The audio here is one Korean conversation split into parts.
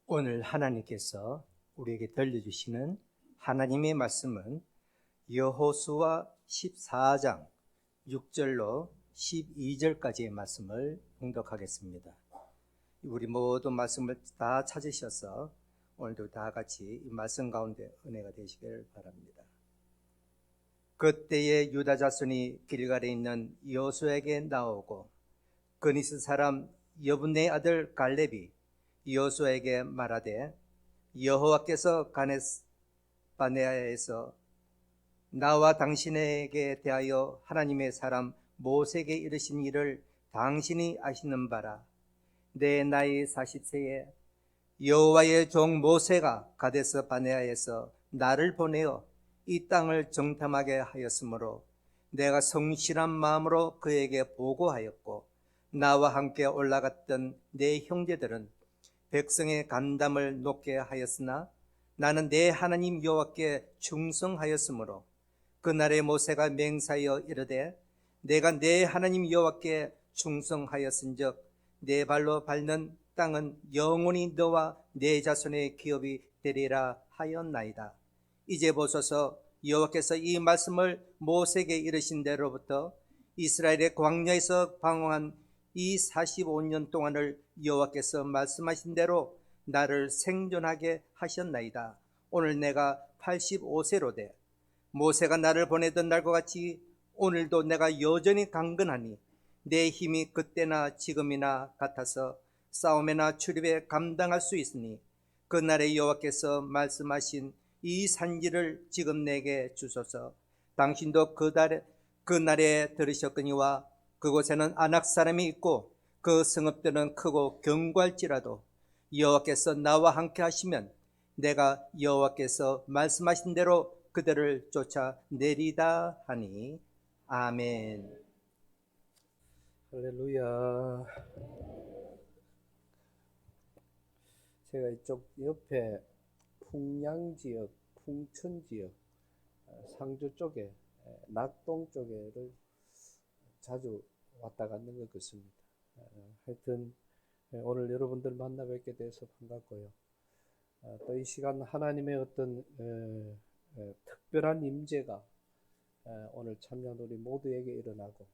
오늘 하나님께서 우리에게 들려주시는 하나님의 말씀은 여호수아 14장 6절로 12절까지의 말씀을 봉독하겠습니다. 우리 모두 말씀을 다 찾으셔서 오늘도 다 같이 이 말씀 가운데 은혜가 되시길 바랍니다. 그때에 유다 자손이 길갈에 있는 여호수아에게 나오고 그니스 사람 여분네 아들 갈렙이 여호수아에게 말하되 여호와께서 가데스 바네아에서 나와 당신에게 대하여 하나님의 사람 모세에게 이르신 일을 당신이 아시는 바라. 내 나이 40세에 여호와의 종 모세가 가데스 바네아에서 나를 보내어 이 땅을 정탐하게 하였으므로 내가 성실한 마음으로 그에게 보고하였고 나와 함께 올라갔던 내 형제들은 백성의 간담을 높게 하였으나 나는 내 하나님 여호와께 충성하였으므로 그날에 모세가 맹세하여 이르되 내가 내 하나님 여호와께 충성하였은즉 내 발로 밟는 땅은 영원히 너와 내 자손의 기업이 되리라 하였나이다. 이제 보소서, 여호와께서 이 말씀을 모세에게 이르신 대로부터 이스라엘의 광야에서 방황한 이 45년 동안을 여호와께서 말씀하신 대로 나를 생존하게 하셨나이다. 오늘 내가 85세로 돼 모세가 나를 보내던 날과 같이 오늘도 내가 여전히 강건하니 내 힘이 그때나 지금이나 같아서 싸움이나 출입에 감당할 수 있으니 그날에 여호와께서 말씀하신 이 산지를 지금 내게 주소서. 당신도 그날에 들으셨거니와 그곳에는 아낙 사람이 있고 그 성읍들은 크고 견고할지라도 여호와께서 나와 함께 하시면 내가 여호와께서 말씀하신 대로 그들을 쫓아내리다 하니. 아멘. 할렐루야. 제가 이쪽 옆에 풍양지역, 풍천지역, 상주 쪽에, 낙동 쪽에를 자주 왔다 갔는 것 같습니다. 하여튼 오늘 여러분들 만나 뵙게 돼서 반갑고요. 또 이 시간 하나님의 어떤 특별한 임재가 오늘 참여한 우리 모두에게 일어나고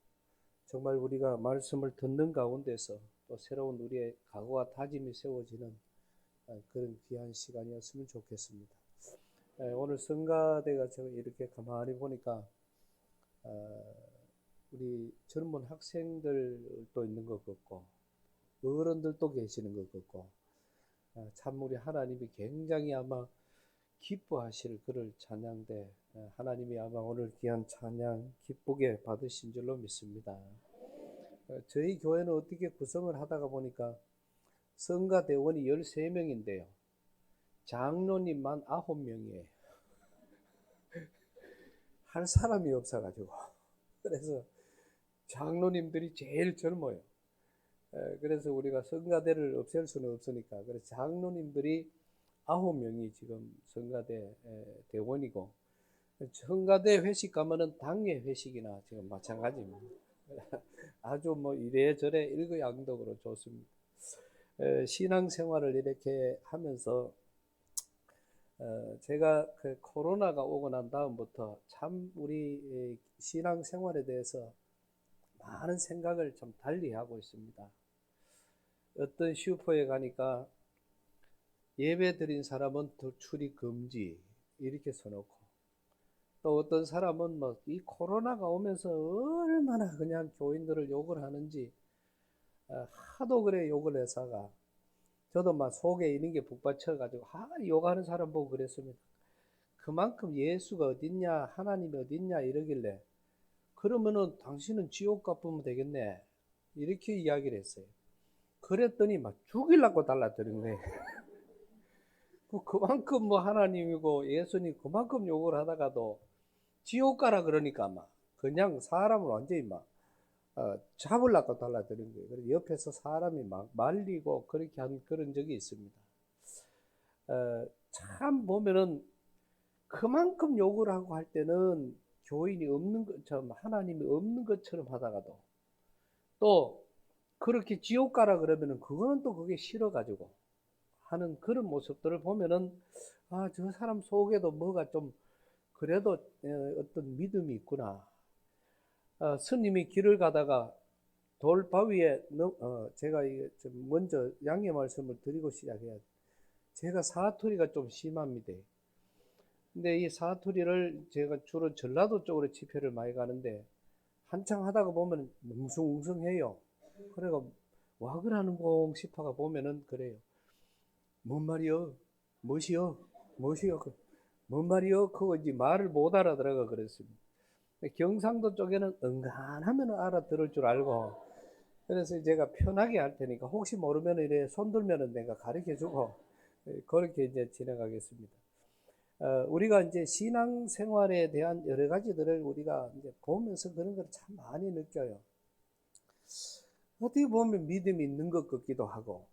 정말 우리가 말씀을 듣는 가운데서 또 새로운 우리의 각오와 다짐이 세워지는 그런 귀한 시간이었으면 좋겠습니다. 오늘 성가대가 제가 이렇게 가만히 보니까 우리 젊은 학생들도 있는 것 같고 어른들도 계시는 것 같고 참 우리 하나님이 굉장히 아마 기뻐하실 그럴 찬양대 하나님이 아마 오늘 귀한 찬양 기쁘게 받으신 줄로 믿습니다. 저희 교회는 어떻게 구성을 하다가 보니까 성가대원이 13명인데요 장로님만 9명이에요. 할 사람이 없어가지고 그래서 장로님들이 제일 젊어요. 그래서 우리가 성가대를 없앨 수는 없으니까 그래서 장로님들이 9명이 지금 성가대 대원이고 성가대 회식 가면은 당회 회식이나 지금 마찬가지입니다. 아주 뭐 이래저래 일거양득으로 좋습니다. 신앙생활을 이렇게 하면서 제가 그 코로나가 오고 난 다음부터 참 우리 신앙생활에 대해서 많은 생각을 좀 달리하고 있습니다. 어떤 슈퍼에 가니까 예배 드린 사람은 더 출입 금지 이렇게 써놓고 또 어떤 사람은 뭐 이 코로나가 오면서 얼마나 그냥 교인들을 욕을 하는지 하도 그래 욕을 해서가 저도 막 속에 있는 게 북받쳐가지고 욕하는 사람 보고 그랬습니다. 그만큼 예수가 어딨냐 하나님이 어딨냐 이러길래 그러면은 당신은 지옥 갚으면 되겠네 이렇게 이야기를 했어요. 그랬더니 막 죽이려고 달라드는 거예요. 그만큼 뭐 하나님이고 예수님 그만큼 욕을 하다가도 지옥 가라 그러니까 막 그냥 사람을 완전히 막 잡으려고 달라드는 거예요. 그래서 옆에서 사람이 막 말리고 그렇게 한 그런 적이 있습니다. 참 보면은 그만큼 욕을 하고 할 때는 교인이 없는 것처럼 하나님이 없는 것처럼 하다가도 또 그렇게 지옥 가라 그러면은 그거는 또 그게 싫어가지고 하는 그런 모습들을 보면은 아, 저 사람 속에도 뭐가 좀 그래도 어떤 믿음이 있구나. 스님이 길을 가다가 돌바위에 제가 이게 좀 먼저 양해 말씀을 드리고 시작해야 돼. 제가 사투리가 좀 심합니다. 근데 이 사투리를 제가 주로 전라도 쪽으로 집회를 많이 가는데 한창 하다가 보면 뭉숭뭉숭해요. 그래가 와글 하는 공 싶어가 보면은 그래요. 뭔 말이요? 무엇이요? 무엇이요? 뭔 말이요? 그거 이제 말을 못 알아들어가 그랬습니다. 경상도 쪽에는 응간하면 알아들을 줄 알고, 그래서 제가 편하게 할 테니까 혹시 모르면 이래 손 들면은 내가 가르쳐 주고, 그렇게 이제 진행하겠습니다. 우리가 이제 신앙생활에 대한 여러 가지들을 우리가 이제 보면서 그런 걸 참 많이 느껴요. 어떻게 보면 믿음이 있는 것 같기도 하고,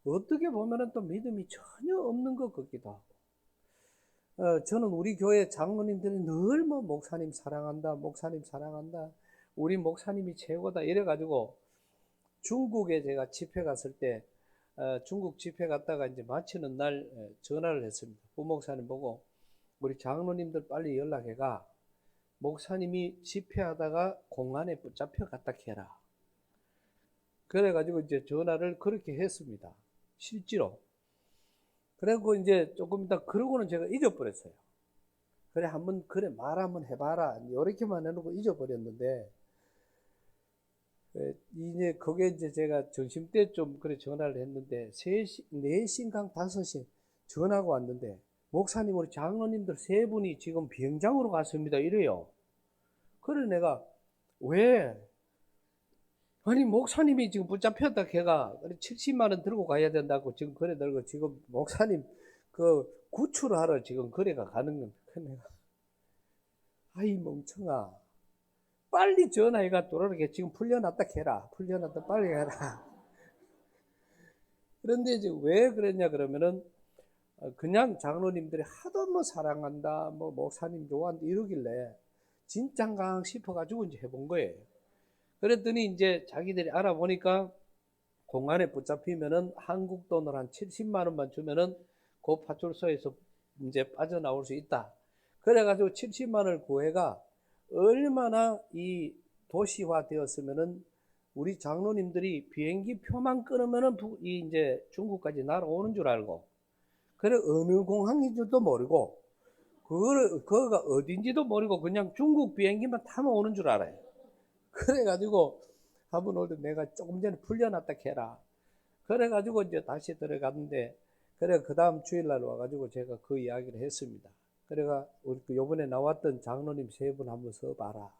어떻게 보면은 또 믿음이 전혀 없는 것 같기도 하고. 저는 우리 교회 장로님들이 늘 뭐 목사님 사랑한다, 목사님 사랑한다, 우리 목사님이 최고다 이래가지고 중국에 제가 집회 갔을 때 중국 집회 갔다가 이제 마치는 날 전화를 했습니다. 부목사님 보고 우리 장로님들 빨리 연락해가 목사님이 집회하다가 공안에 붙잡혀 갔다 캐라. 그래가지고 이제 전화를 그렇게 했습니다. 실제로. 그래고 이제 조금 이따 그러고는 제가 잊어버렸어요. 그래 한번 그래 말 한번 해봐라 이렇게만 해놓고 잊어버렸는데 이제 그게 이제 제가 점심때 좀 그래 전화를 했는데 3시, 4시인가 5시 전화가 왔는데 목사님 우리 장로님들 3분이 지금 비행장으로 갔습니다 이래요. 그래 내가 왜? 아니 목사님이 지금 붙잡혔다 걔가 70만 원 들고 가야 된다고 지금 그래 들고 지금 목사님 그 구출하러 지금 그래가 가는 겁니다. 내가 아이 멍청아 빨리 전화해가 돌아오게 지금 풀려났다 캐라 풀려났다 빨리 해라. 그런데 이제 왜 그랬냐 그러면은 그냥 장로님들이 하도 뭐 사랑한다 뭐 목사님 좋아한다 이러길래 진짠가 싶어가지고 이제 해본 거예요. 그랬더니 이제 자기들이 알아보니까 공안에 붙잡히면은 한국 돈으로 한 70만 원만 주면은 그 파출소에서 이제 빠져나올 수 있다. 그래가지고 70만 원을 구해가 얼마나 이 도시화 되었으면은 우리 장로님들이 비행기 표만 끊으면은 이 이제 중국까지 날아오는 줄 알고, 그래 어느 공항인지도 모르고, 그거가 어딘지도 모르고 그냥 중국 비행기만 타면 오는 줄 알아요. 그래가지고 한번 오늘 내가 조금 전에 풀려났다 캐라. 그래가지고 이제 다시 들어갔는데, 그래 그 다음 주일날 와가지고 제가 그 이야기를 했습니다. 그래가 우리 요번에 나왔던 장로님 3분 한번 써봐라.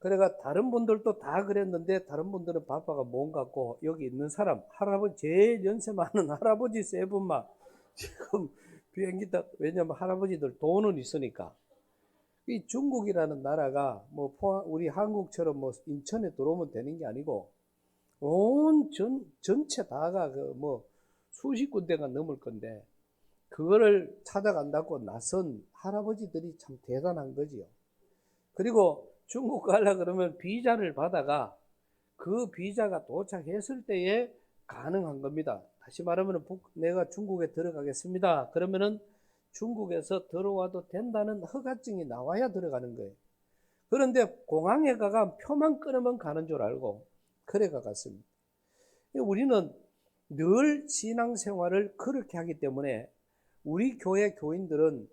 그래가 다른 분들도 다 그랬는데 다른 분들은 바빠가 몸 갖고 여기 있는 사람 할아버지 제일 연세 많은 할아버지 3분만 지금 비행기 타. 왜냐면 할아버지들 돈은 있으니까. 이 중국이라는 나라가 뭐 우리 한국처럼 뭐 인천에 들어오면 되는 게 아니고 온 전체 다가 그 뭐 수십 군데가 넘을 건데 그거를 찾아간다고 나선 할아버지들이 참 대단한 거지요. 그리고 중국 가려 그러면 비자를 받아가 그 비자가 도착했을 때에 가능한 겁니다. 다시 말하면 내가 중국에 들어가겠습니다. 그러면은 중국에서 들어와도 된다는 허가증이 나와야 들어가는 거예요. 그런데 공항에 가가 표만 끊으면 가는 줄 알고 그래가 갔습니다. 우리는 늘 신앙생활을 그렇게 하기 때문에 우리 교회 교인들은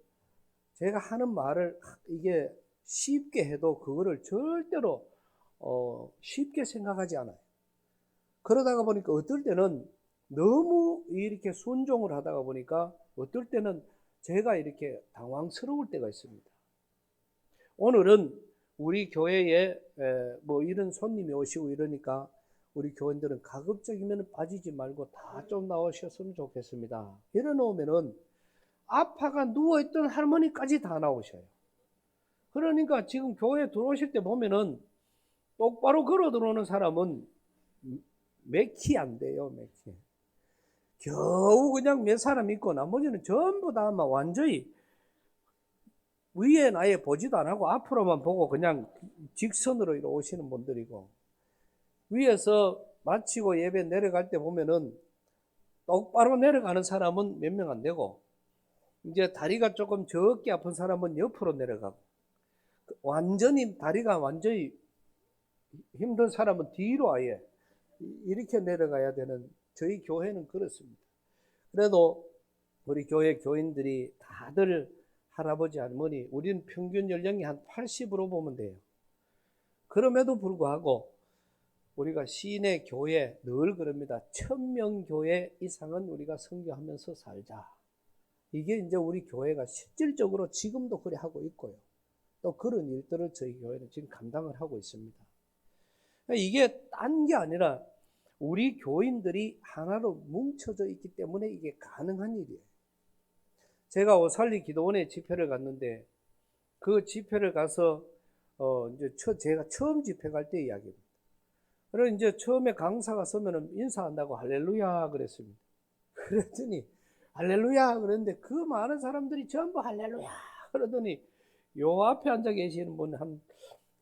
제가 하는 말을 이게 쉽게 해도 그거를 절대로 쉽게 생각하지 않아요. 그러다가 보니까 어떨 때는 너무 이렇게 순종을 하다가 보니까 어떨 때는 제가 이렇게 당황스러울 때가 있습니다. 오늘은 우리 교회에 뭐 이런 손님이 오시고 이러니까 우리 교인들은 가급적이면 빠지지 말고 다 좀 나오셨으면 좋겠습니다. 이래 놓으면은 아파가 누워있던 할머니까지 다 나오셔요. 그러니까 지금 교회 들어오실 때 보면은 똑바로 걸어 들어오는 사람은 몇 키 안 돼요, 몇 키. 겨우 그냥 몇 사람 있고 나머지는 전부 다 아마 완전히 위에 아예 보지도 안 하고 앞으로만 보고 그냥 직선으로 이렇게 오시는 분들이고, 위에서 마치고 예배 내려갈 때 보면은 똑바로 내려가는 사람은 몇 명 안 되고, 이제 다리가 조금 적게 아픈 사람은 옆으로 내려가고, 완전히 다리가 완전히 힘든 사람은 뒤로 아예 이렇게 내려가야 되는, 저희 교회는 그렇습니다. 그래도 우리 교회 교인들이 다들 할아버지 할머니, 우리는 평균 연령이 한 80으로 보면 돼요. 그럼에도 불구하고 우리가 시내 교회 늘 그럽니다. 1000명 교회 이상은 우리가 선교하면서 살자. 이게 이제 우리 교회가 실질적으로 지금도 그래 하고 있고요. 또 그런 일들을 저희 교회는 지금 감당을 하고 있습니다. 이게 딴 게 아니라 우리 교인들이 하나로 뭉쳐져 있기 때문에 이게 가능한 일이에요. 제가 오살리 기도원에 집회를 갔는데, 그 집회를 가서 이제 제가 처음 집회 갈 때 이야기입니다. 그래서 이제 처음에 강사가 서면은 인사한다고 할렐루야 그랬습니다. 그랬더니 할렐루야 그랬는데 그 많은 사람들이 전부 할렐루야 그러더니 요 앞에 앉아 계시는 분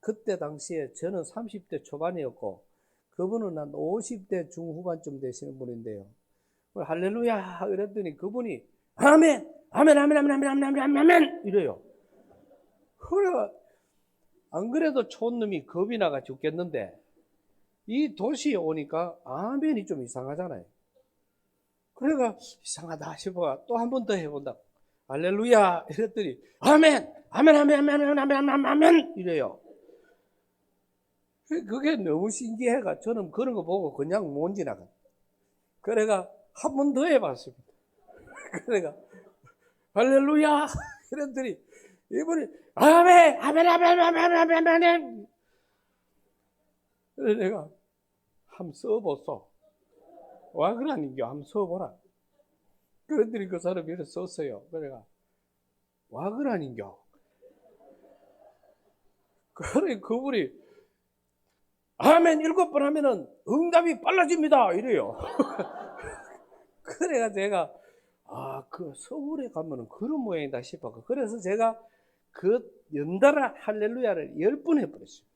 그때 당시에 저는 30대 초반이었고 그분은 한 50대 중후반쯤 되시는 분인데요. 할렐루야 그랬더니 그분이 아멘 아멘 아멘 아멘 아멘 아멘 아멘 아멘 이래요. 그래 안 그래도 촌놈이 겁이 나가 죽겠는데 이 도시에 오니까 아멘이 좀 이상하잖아요. 그래가 이상하다 싶어 또 한 번 더 해본다. 할렐루야 이랬더니 아멘 아멘 아멘 아멘 아멘 아멘 아멘 아멘 이래요. 그게 너무 신기해가 저는 그런 거 보고 그냥 못 지나가. 그래가 한 번 더 해봤습니다. 그래가 할렐루야 이랬더니 이분이 아멘 아멘 아멘 아멘 아멘 아멘. 그래서 내가 한번 써보소. 와 그러니까 한번 써보라. 그랬더니 그 사람이 이렇게 썼어요. 그래가 와 그러니까. 그래 그분이 아멘 7번 하면은 응답이 빨라집니다 이래요. 그래가 제가 그 서울에 가면은 그런 모양이다 싶어. 그래서 제가 그 연달아 할렐루야를 10번 해버렸어요.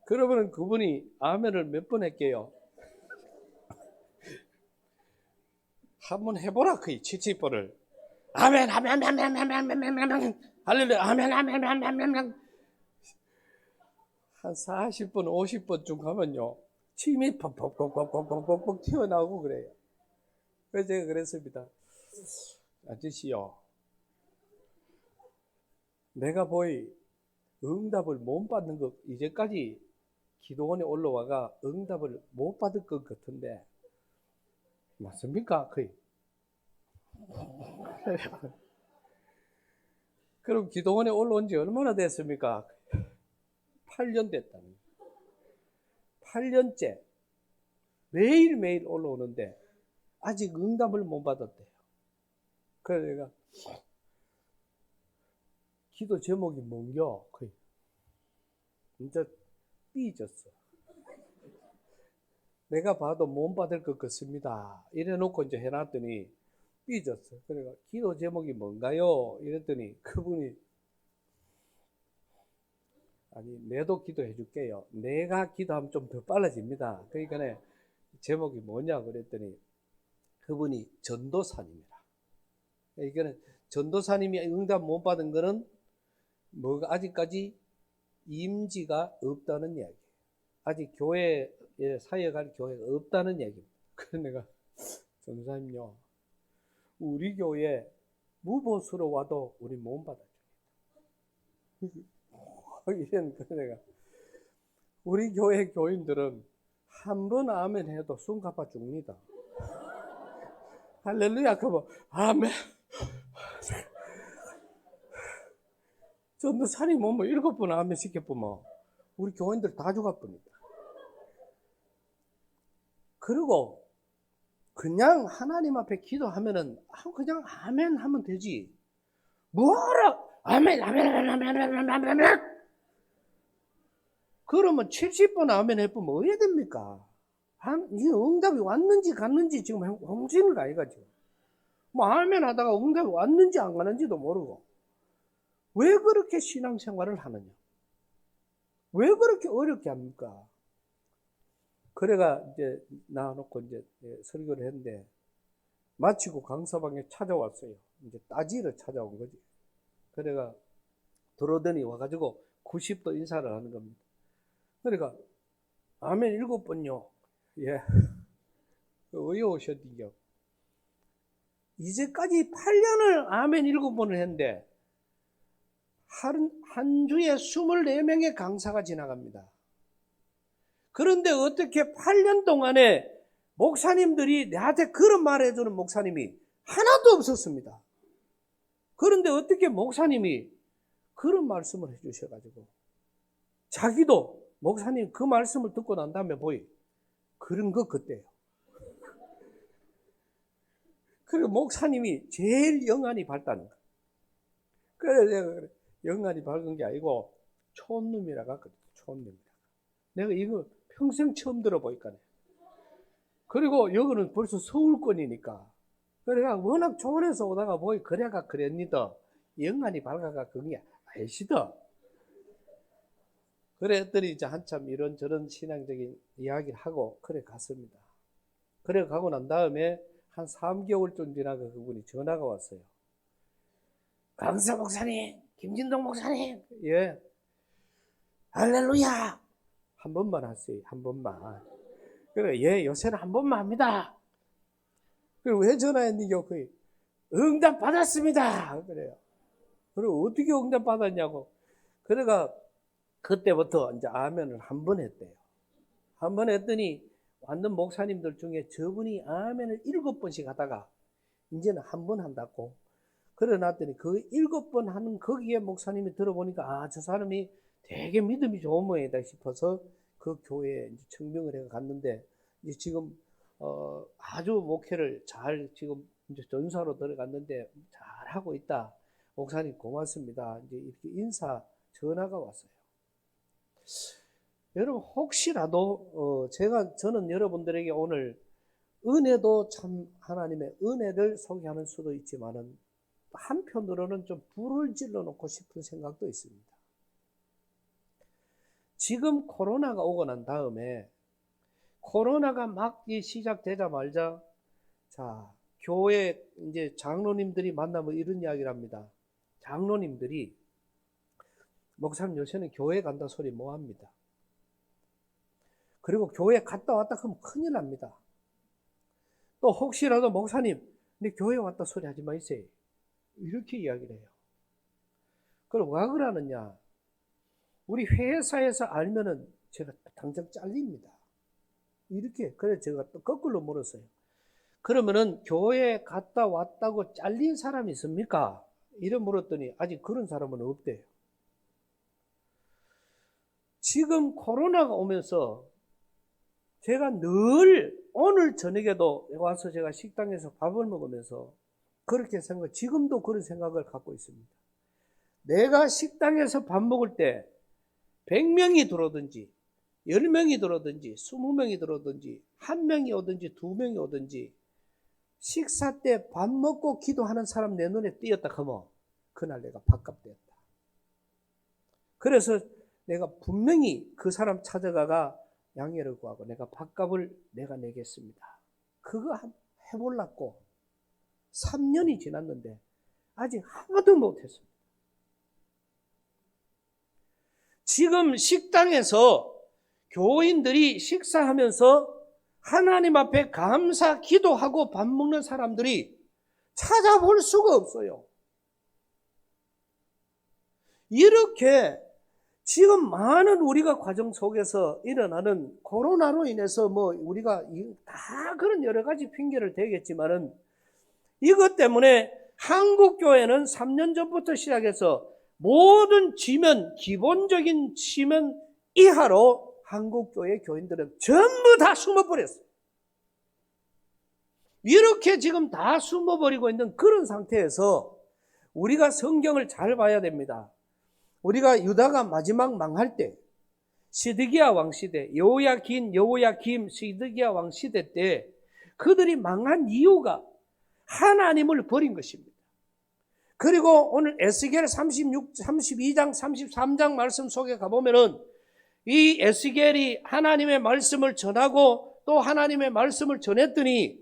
그러면 그분이 아멘을 몇 번 했게요? 한번 해보라 그이 70번을 아멘 아멘 아멘 아멘 아멘 아멘 아멘 할렐루야 아멘 아멘 아멘 아멘 한 40번 50번쯤 가면요 침이 퍽퍽퍽퍽퍽퍽 튀어나오고 그래요. 그래서 제가 그랬습니다. 아저씨요 내가 보이 응답을 못 받는 것 이제까지 기도원에 올라와가 응답을 못 받을 것 같은데 맞습니까? 거의. 그럼 기도원에 올라온 지 얼마나 됐습니까? 8년 됐다는 8년째 매일매일 올라오는데 아직 응답을 못 받았대요. 그래서 내가 기도 제목이 뭔겨? 거의. 진짜 삐졌어. 내가 봐도 못 받을 것 같습니다. 이래 놓고 이제 해놨더니 삐졌어. 그래가 기도 제목이 뭔가요? 이랬더니 그분이 아니 내도 기도해 줄게요. 내가 기도하면 좀 더 빨라집니다. 그러니까 제목이 뭐냐 그랬더니 그분이 전도사님이라. 이거는 전도사님이 응답 못 받은 거는 뭐가 아직까지 임지가 없다는 이야기예요. 아직 교회에 사역할 교회가 없다는 얘기입니다. 그래서 내가 전사님요 우리 교회 무보수로 와도 우리 못 받아줘요. 이러니까 내가 우리 교회 교인들은 한 번 아멘 해도 숨 가빠 죽니다. 할렐루야 그러면 아멘. 전도사님 뭐 7번 아멘 시켜보면 우리 교인들 다 죽어버립니다. 그리고 그냥 하나님 앞에 기도하면은 그냥 아멘 하면 되지. 뭐라 아멘 아멘 아멘 아멘 아멘 아멘 아멘. 그러면 70번 아멘 해보면 어떻게 됩니까? 이 응답이 왔는지 갔는지 지금 홍진을 가해가지고 뭐 아멘 하다가 응답이 왔는지 안 가는지도 모르고 왜 그렇게 신앙생활을 하느냐? 왜 그렇게 어렵게 합니까? 그래가 이제 나와놓고 이제 설교를 했는데 마치고 강사방에 찾아왔어요. 이제 따지러 찾아온 거지. 그래가 들어오더니 와가지고 90도 인사를 하는 겁니다. 그러니까 아멘 7번요. 예. 왜 오셨디요? 이제까지 8년을 아멘 7번을 했는데 한 주에 24명의 강사가 지나갑니다. 그런데 어떻게 8년 동안에 목사님들이 나한테 그런 말 해주는 목사님이 하나도 없었습니다. 그런데 어떻게 목사님이 그런 말씀을 해주셔가지고 자기도 목사님 그 말씀을 듣고 난 다음에 그런 거 그때요. 그리고 목사님이 제일 영안이 밝다는 거예요. 그래서 내가 영안이 밝은 게 아니고 촌놈이라고 했거든. 촌놈이라고. 내가 이거 평생 처음 들어보니까. 그리고 여기는 벌써 서울권이니까. 그래가 워낙 좋은에서 오다가 그래가 그랬니다. 영안이 밝아가 그런 게 아니시다. 그랬더니 이제 한참 이런저런 신앙적인 이야기를 하고 그래 갔습니다. 그래 가고 난 다음에 한 3개월쯤 지나가 그분이 전화가 왔어요. 강사 목사님, 김진동 목사님, 예, 할렐루야, 한 번만 하세요, 한 번만. 그래, 예, 요새는 한 번만 합니다. 그리고 왜 전화했니요? 응답 받았습니다. 그래요. 그리고 어떻게 응답 받았냐고. 그래가 그때부터 이제 아멘을 한 번 했대요. 한 번 했더니 완전 목사님들 중에 저분이 아멘을 7번씩 하다가 이제는 한 번 한다고. 그래 놨더니 그 7번 하는 거기에 목사님이 들어보니까 저 사람이 되게 믿음이 좋은 모양이다 싶어서 그 교회에 이제 청명을 해 갔는데 이제 지금 아주 목회를 잘 지금 이제 전사로 들어갔는데 잘 하고 있다. 목사님 고맙습니다. 이제 이렇게 인사 전화가 왔어요. 여러분 혹시라도 저는 여러분들에게 오늘 은혜도 참 하나님의 은혜를 소개하는 수도 있지만은 한편으로는 좀 불을 질러 놓고 싶은 생각도 있습니다. 지금 코로나가 오고 난 다음에 코로나가 막 시작되자마자 교회 이제 장로님들이 만나면 이런 이야기를 합니다. 장로님들이 목사님 요새는 교회 간다 소리 뭐 합니다. 그리고 교회 갔다 왔다 하면 큰일 납니다. 또 혹시라도 목사님 내 교회 왔다 소리 하지 마세요. 이렇게 이야기를 해요. 그럼 왜 그러느냐? 우리 회사에서 알면은 제가 당장 잘립니다. 이렇게. 그래서 제가 또 거꾸로 물었어요. 그러면은 교회 갔다 왔다고 잘린 사람이 있습니까? 이래 물었더니 아직 그런 사람은 없대요. 지금 코로나가 오면서 제가 늘 오늘 저녁에도 와서 제가 식당에서 밥을 먹으면서 그렇게 생각, 지금도 그런 생각을 갖고 있습니다. 내가 식당에서 밥 먹을 때 100명이 들어오든지 10명이 들어오든지 20명이 들어오든지 1명이 오든지 2명이 오든지 식사 때 밥 먹고 기도하는 사람 내 눈에 띄었다 하면 그날 내가 밥값 되었다. 그래서 내가 분명히 그 사람 찾아가가 양해를 구하고 내가 밥값을 내가 내겠습니다. 그거 해보려고 3년이 지났는데 아직 하나도 못했습니다. 지금 식당에서 교인들이 식사하면서 하나님 앞에 감사 기도하고 밥 먹는 사람들이 찾아볼 수가 없어요. 이렇게 지금 많은 우리가 과정 속에서 일어나는 코로나로 인해서 우리가 다 그런 여러 가지 핑계를 대겠지만은 이것 때문에 한국교회는 3년 전부터 시작해서 모든 기본적인 지면 이하로 한국교회 교인들은 전부 다 숨어버렸어요. 이렇게 지금 다 숨어버리고 있는 그런 상태에서 우리가 성경을 잘 봐야 됩니다. 우리가 유다가 마지막 망할 때 시드기야 왕시대, 여호야김 시드기야 왕시대 때 그들이 망한 이유가 하나님을 버린 것입니다. 그리고 오늘 에스겔 32장 33장 말씀 속에 가보면은 이 에스겔이 하나님의 말씀을 전하고 또 하나님의 말씀을 전했더니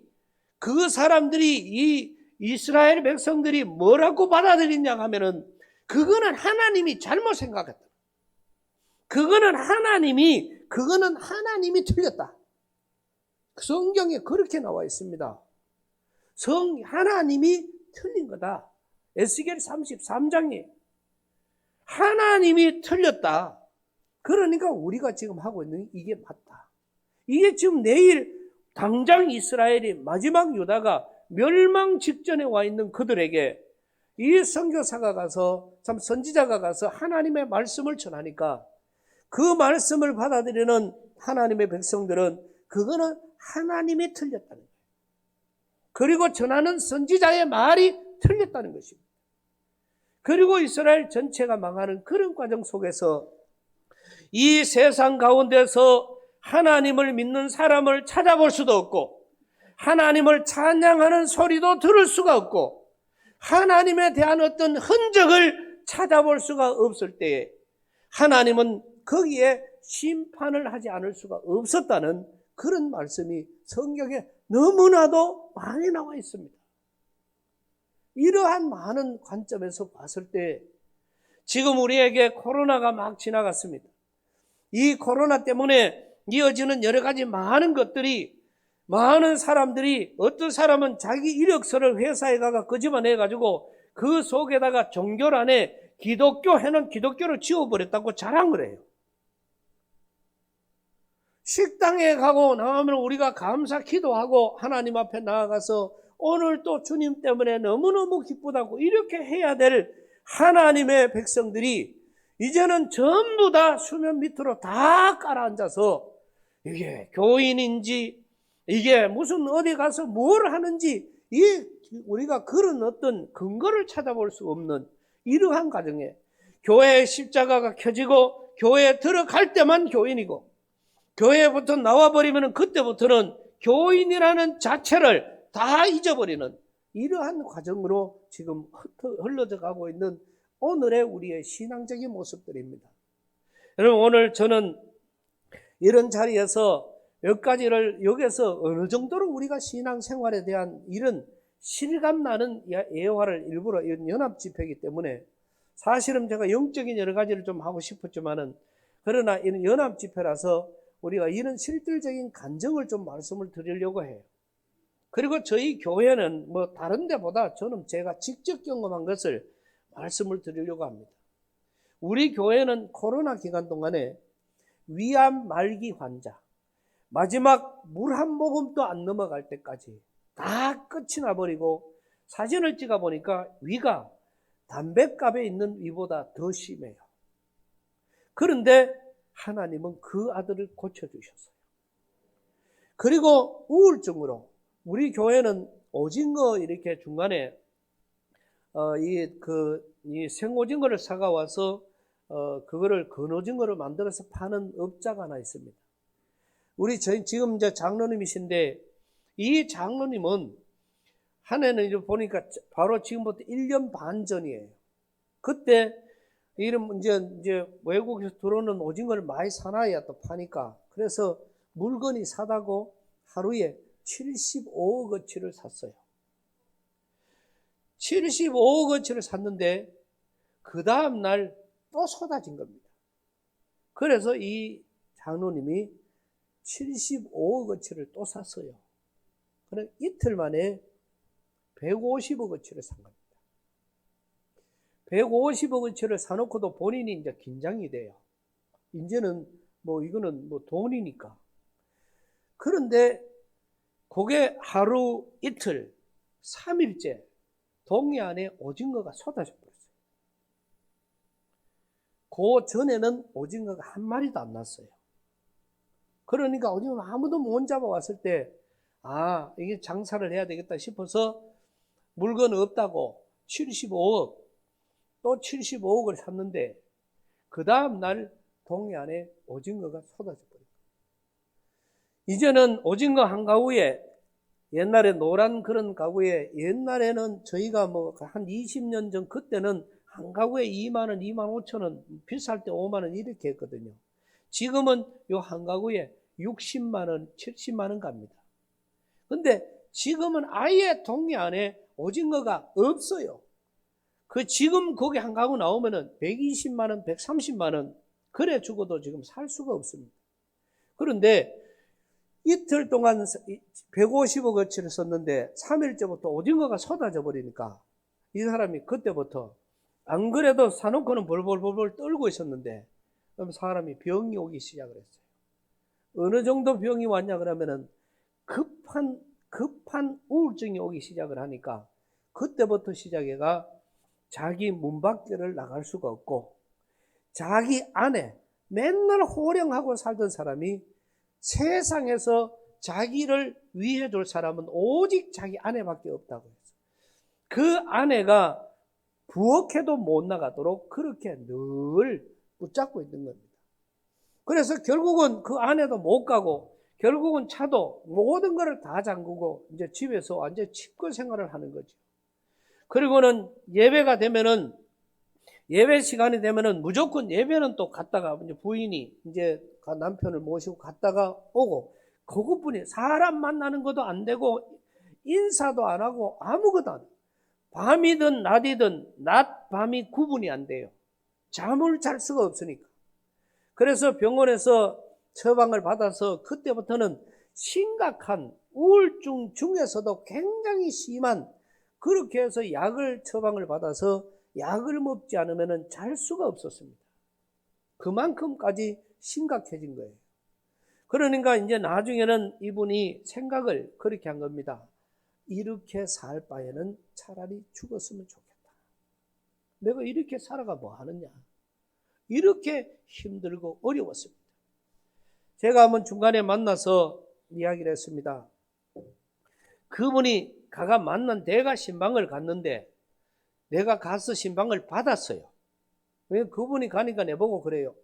그 사람들이 이 이스라엘 백성들이 뭐라고 받아들이냐 하면은 그거는 하나님이 잘못 생각했다. 그거는 하나님이 틀렸다. 성경에 그렇게 나와 있습니다. 하나님이 틀린 거다. 에스겔 33장에 하나님이 틀렸다. 그러니까 우리가 지금 하고 있는 이게 맞다. 이게 지금 내일 당장 이스라엘이 마지막 유다가 멸망 직전에 와 있는 그들에게 이 선교사가 가서 참 선지자가 가서 하나님의 말씀을 전하니까 그 말씀을 받아들이는 하나님의 백성들은 그거는 하나님이 틀렸다는 거예요. 그리고 전하는 선지자의 말이 틀렸다는 것입니다. 그리고 이스라엘 전체가 망하는 그런 과정 속에서 이 세상 가운데서 하나님을 믿는 사람을 찾아볼 수도 없고 하나님을 찬양하는 소리도 들을 수가 없고 하나님에 대한 어떤 흔적을 찾아볼 수가 없을 때에 하나님은 거기에 심판을 하지 않을 수가 없었다는 그런 말씀이 성경에 너무나도 많이 나와 있습니다. 이러한 많은 관점에서 봤을 때 지금 우리에게 코로나가 막 지나갔습니다. 이 코로나 때문에 이어지는 여러 가지 많은 것들이 많은 사람들이 어떤 사람은 자기 이력서를 회사에 가가 끄집어내가지고 그 속에다가 종교란에 기독교 해놓은 기독교를 지워버렸다고 자랑을 해요. 식당에 가고 나오면 우리가 감사 기도하고 하나님 앞에 나아가서 오늘 또 주님 때문에 너무너무 기쁘다고 이렇게 해야 될 하나님의 백성들이 이제는 전부 다 수면 밑으로 다 깔아앉아서 이게 교인인지 이게 무슨 어디 가서 뭘 하는지 우리가 그런 어떤 근거를 찾아볼 수 없는 이러한 과정에 교회의 십자가가 켜지고 교회에 들어갈 때만 교인이고 교회부터 나와버리면 그때부터는 교인이라는 자체를 다 잊어버리는 이러한 과정으로 지금 흘러져 가고 있는 오늘의 우리의 신앙적인 모습들입니다. 여러분 오늘 저는 이런 자리에서 몇 가지를 여기서 어느 정도로 우리가 신앙생활에 대한 이런 실감나는 예화를 일부러 연합집회이기 때문에 사실은 제가 영적인 여러 가지를 좀 하고 싶었지만은 그러나 이런 연합집회라서 우리가 이런 실질적인 간증을 좀 말씀을 드리려고 해요. 그리고 저희 교회는 뭐 다른 데보다 저는 제가 직접 경험한 것을 말씀을 드리려고 합니다. 우리 교회는 코로나 기간 동안에 위암 말기 환자, 마지막 물 한 모금도 안 넘어갈 때까지 다 끝이 나버리고 사진을 찍어 보니까 위가 담뱃갑에 있는 위보다 더 심해요. 그런데 하나님은 그 아들을 고쳐주셨어요. 그리고 우울증으로 우리 교회는 오징어 이렇게 중간에 이 생오징어를 사가 와서 그거를 건오징어를 만들어서 파는 업자가 하나 있습니다. 지금 이제 장로님이신데 이 장로님은 한 해는 이제 보니까 바로 지금부터 1년 반 전이에요. 그때 이런 이제 외국에서 들어오는 오징어를 많이 사놔야 또 파니까 그래서 물건이 사다고 하루에 75억어치를 샀어요. 75억어치를 샀는데 그 다음 날 또 쏟아진 겁니다. 그래서 이 장로님이 75억어치를 또 샀어요. 그럼 이틀 만에 150억어치를 산 겁니다. 150억어치를 사놓고도 본인이 이제 긴장이 돼요. 이제는 이거는 돈이니까. 그런데 그게 하루 이틀 3일째 동해안에 오징어가 쏟아져 버렸어요. 그 전에는 오징어가 한 마리도 안 났어요. 그러니까 오징어 아무도 못 잡아왔을 때 이게 장사를 해야 되겠다 싶어서 물건 없다고 75억 또 75억을 샀는데 그 다음 날 동해안에 오징어가 쏟아져 버렸어요. 이제는 오징어 한 가구에 옛날에 노란 그런 가구에 옛날에는 저희가 한 20년 전 그때는 한 가구에 2만 원, 2만 5천 원, 비쌀 때 5만 원 이렇게 했거든요. 지금은 요 한 가구에 60만 원, 70만 원 갑니다. 근데 지금은 아예 동네 안에 오징어가 없어요. 그 지금 거기 한 가구 나오면은 120만 원, 130만 원 그래 주고도 지금 살 수가 없습니다. 그런데 이틀 동안 150억어치를 썼는데 3일째부터 오징어가 쏟아져 버리니까 이 사람이 그때부터 안 그래도 사놓고는 벌벌벌벌 떨고 있었는데 그럼 사람이 병이 오기 시작을 했어요. 어느 정도 병이 왔냐 그러면은 급한 우울증이 오기 시작을 하니까 그때부터 시작해가 자기 문 밖을 나갈 수가 없고 자기 아내 맨날 호령하고 살던 사람이 세상에서 자기를 위해 줄 사람은 오직 자기 아내밖에 없다고 했어요. 그 아내가 부엌에도 못 나가도록 그렇게 늘 붙잡고 있는 겁니다. 그래서 결국은 그 아내도 못 가고 결국은 차도 모든 것을 다 잠그고 이제 집에서 완전 칩거 생활을 하는 거죠. 그리고는 예배가 되면은 예배 시간이 되면은 무조건 예배는 또 갔다가 이제 부인이 이제 남편을 모시고 갔다가 오고 그것뿐이 사람 만나는 것도 안 되고 인사도 안 하고 아무것도 안 해요. 밤이든 낮이든 낮 밤이 구분이 안 돼요. 잠을 잘 수가 없으니까. 그래서 병원에서 처방을 받아서 그때부터는 심각한 우울증 중에서도 굉장히 심한 그렇게 해서 약을 처방을 받아서 약을 먹지 않으면 잘 수가 없었습니다. 그만큼까지 심각해진 거예요. 그러니까 이제 나중에는 이분이 생각을 그렇게 한 겁니다. 이렇게 살 바에는 차라리 죽었으면 좋겠다. 내가 이렇게 살아가 뭐 하느냐. 이렇게 힘들고 어려웠습니다. 제가 한번 중간에 만나서 이야기를 했습니다. 그분이 가가 만난 대가 신방을 갔는데 내가 가서 신방을 받았어요. 그분이 가니까 내보고 그래요.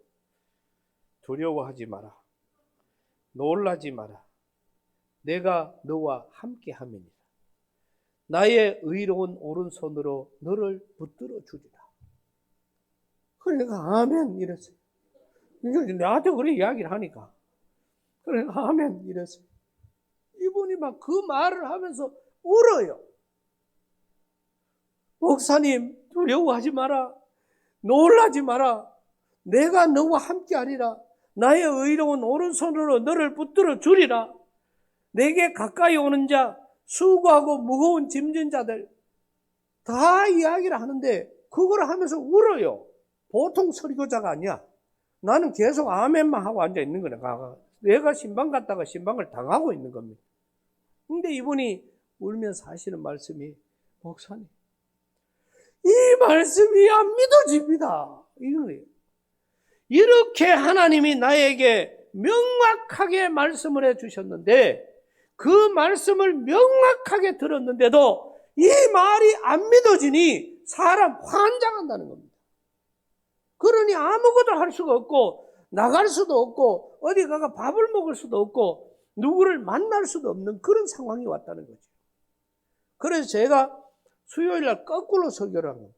두려워하지 마라. 놀라지 마라. 내가 너와 함께 함이니라. 나의 의로운 오른손으로 너를 붙들어 주리라. 그러니까 아멘 이랬어요. 나한테 그래 이야기를 하니까. 그러니까 아멘 이랬어요. 이분이 막 그 말을 하면서 울어요. 목사님 두려워하지 마라. 놀라지 마라. 내가 너와 함께 하리라. 나의 의로운 오른손으로 너를 붙들어 주리라. 내게 가까이 오는 자, 수고하고 무거운 짐진 자들 다 이야기를 하는데 그걸 하면서 울어요. 보통 설교자가 아니야. 나는 계속 아멘만 하고 앉아 있는 거야. 내가 신방 갔다가 신방을 당하고 있는 겁니다. 근데 이분이 울면서 하시는 말씀이 목사님 이 말씀이 안 믿어집니다. 이런 거예요. 이렇게 하나님이 나에게 명확하게 말씀을 해주셨는데 그 말씀을 명확하게 들었는데도 이 말이 안 믿어지니 사람 환장한다는 겁니다. 그러니 아무것도 할 수가 없고 나갈 수도 없고 어디 가가 밥을 먹을 수도 없고 누구를 만날 수도 없는 그런 상황이 왔다는 거죠. 그래서 제가 수요일 날 거꾸로 설교를 한 겁니다.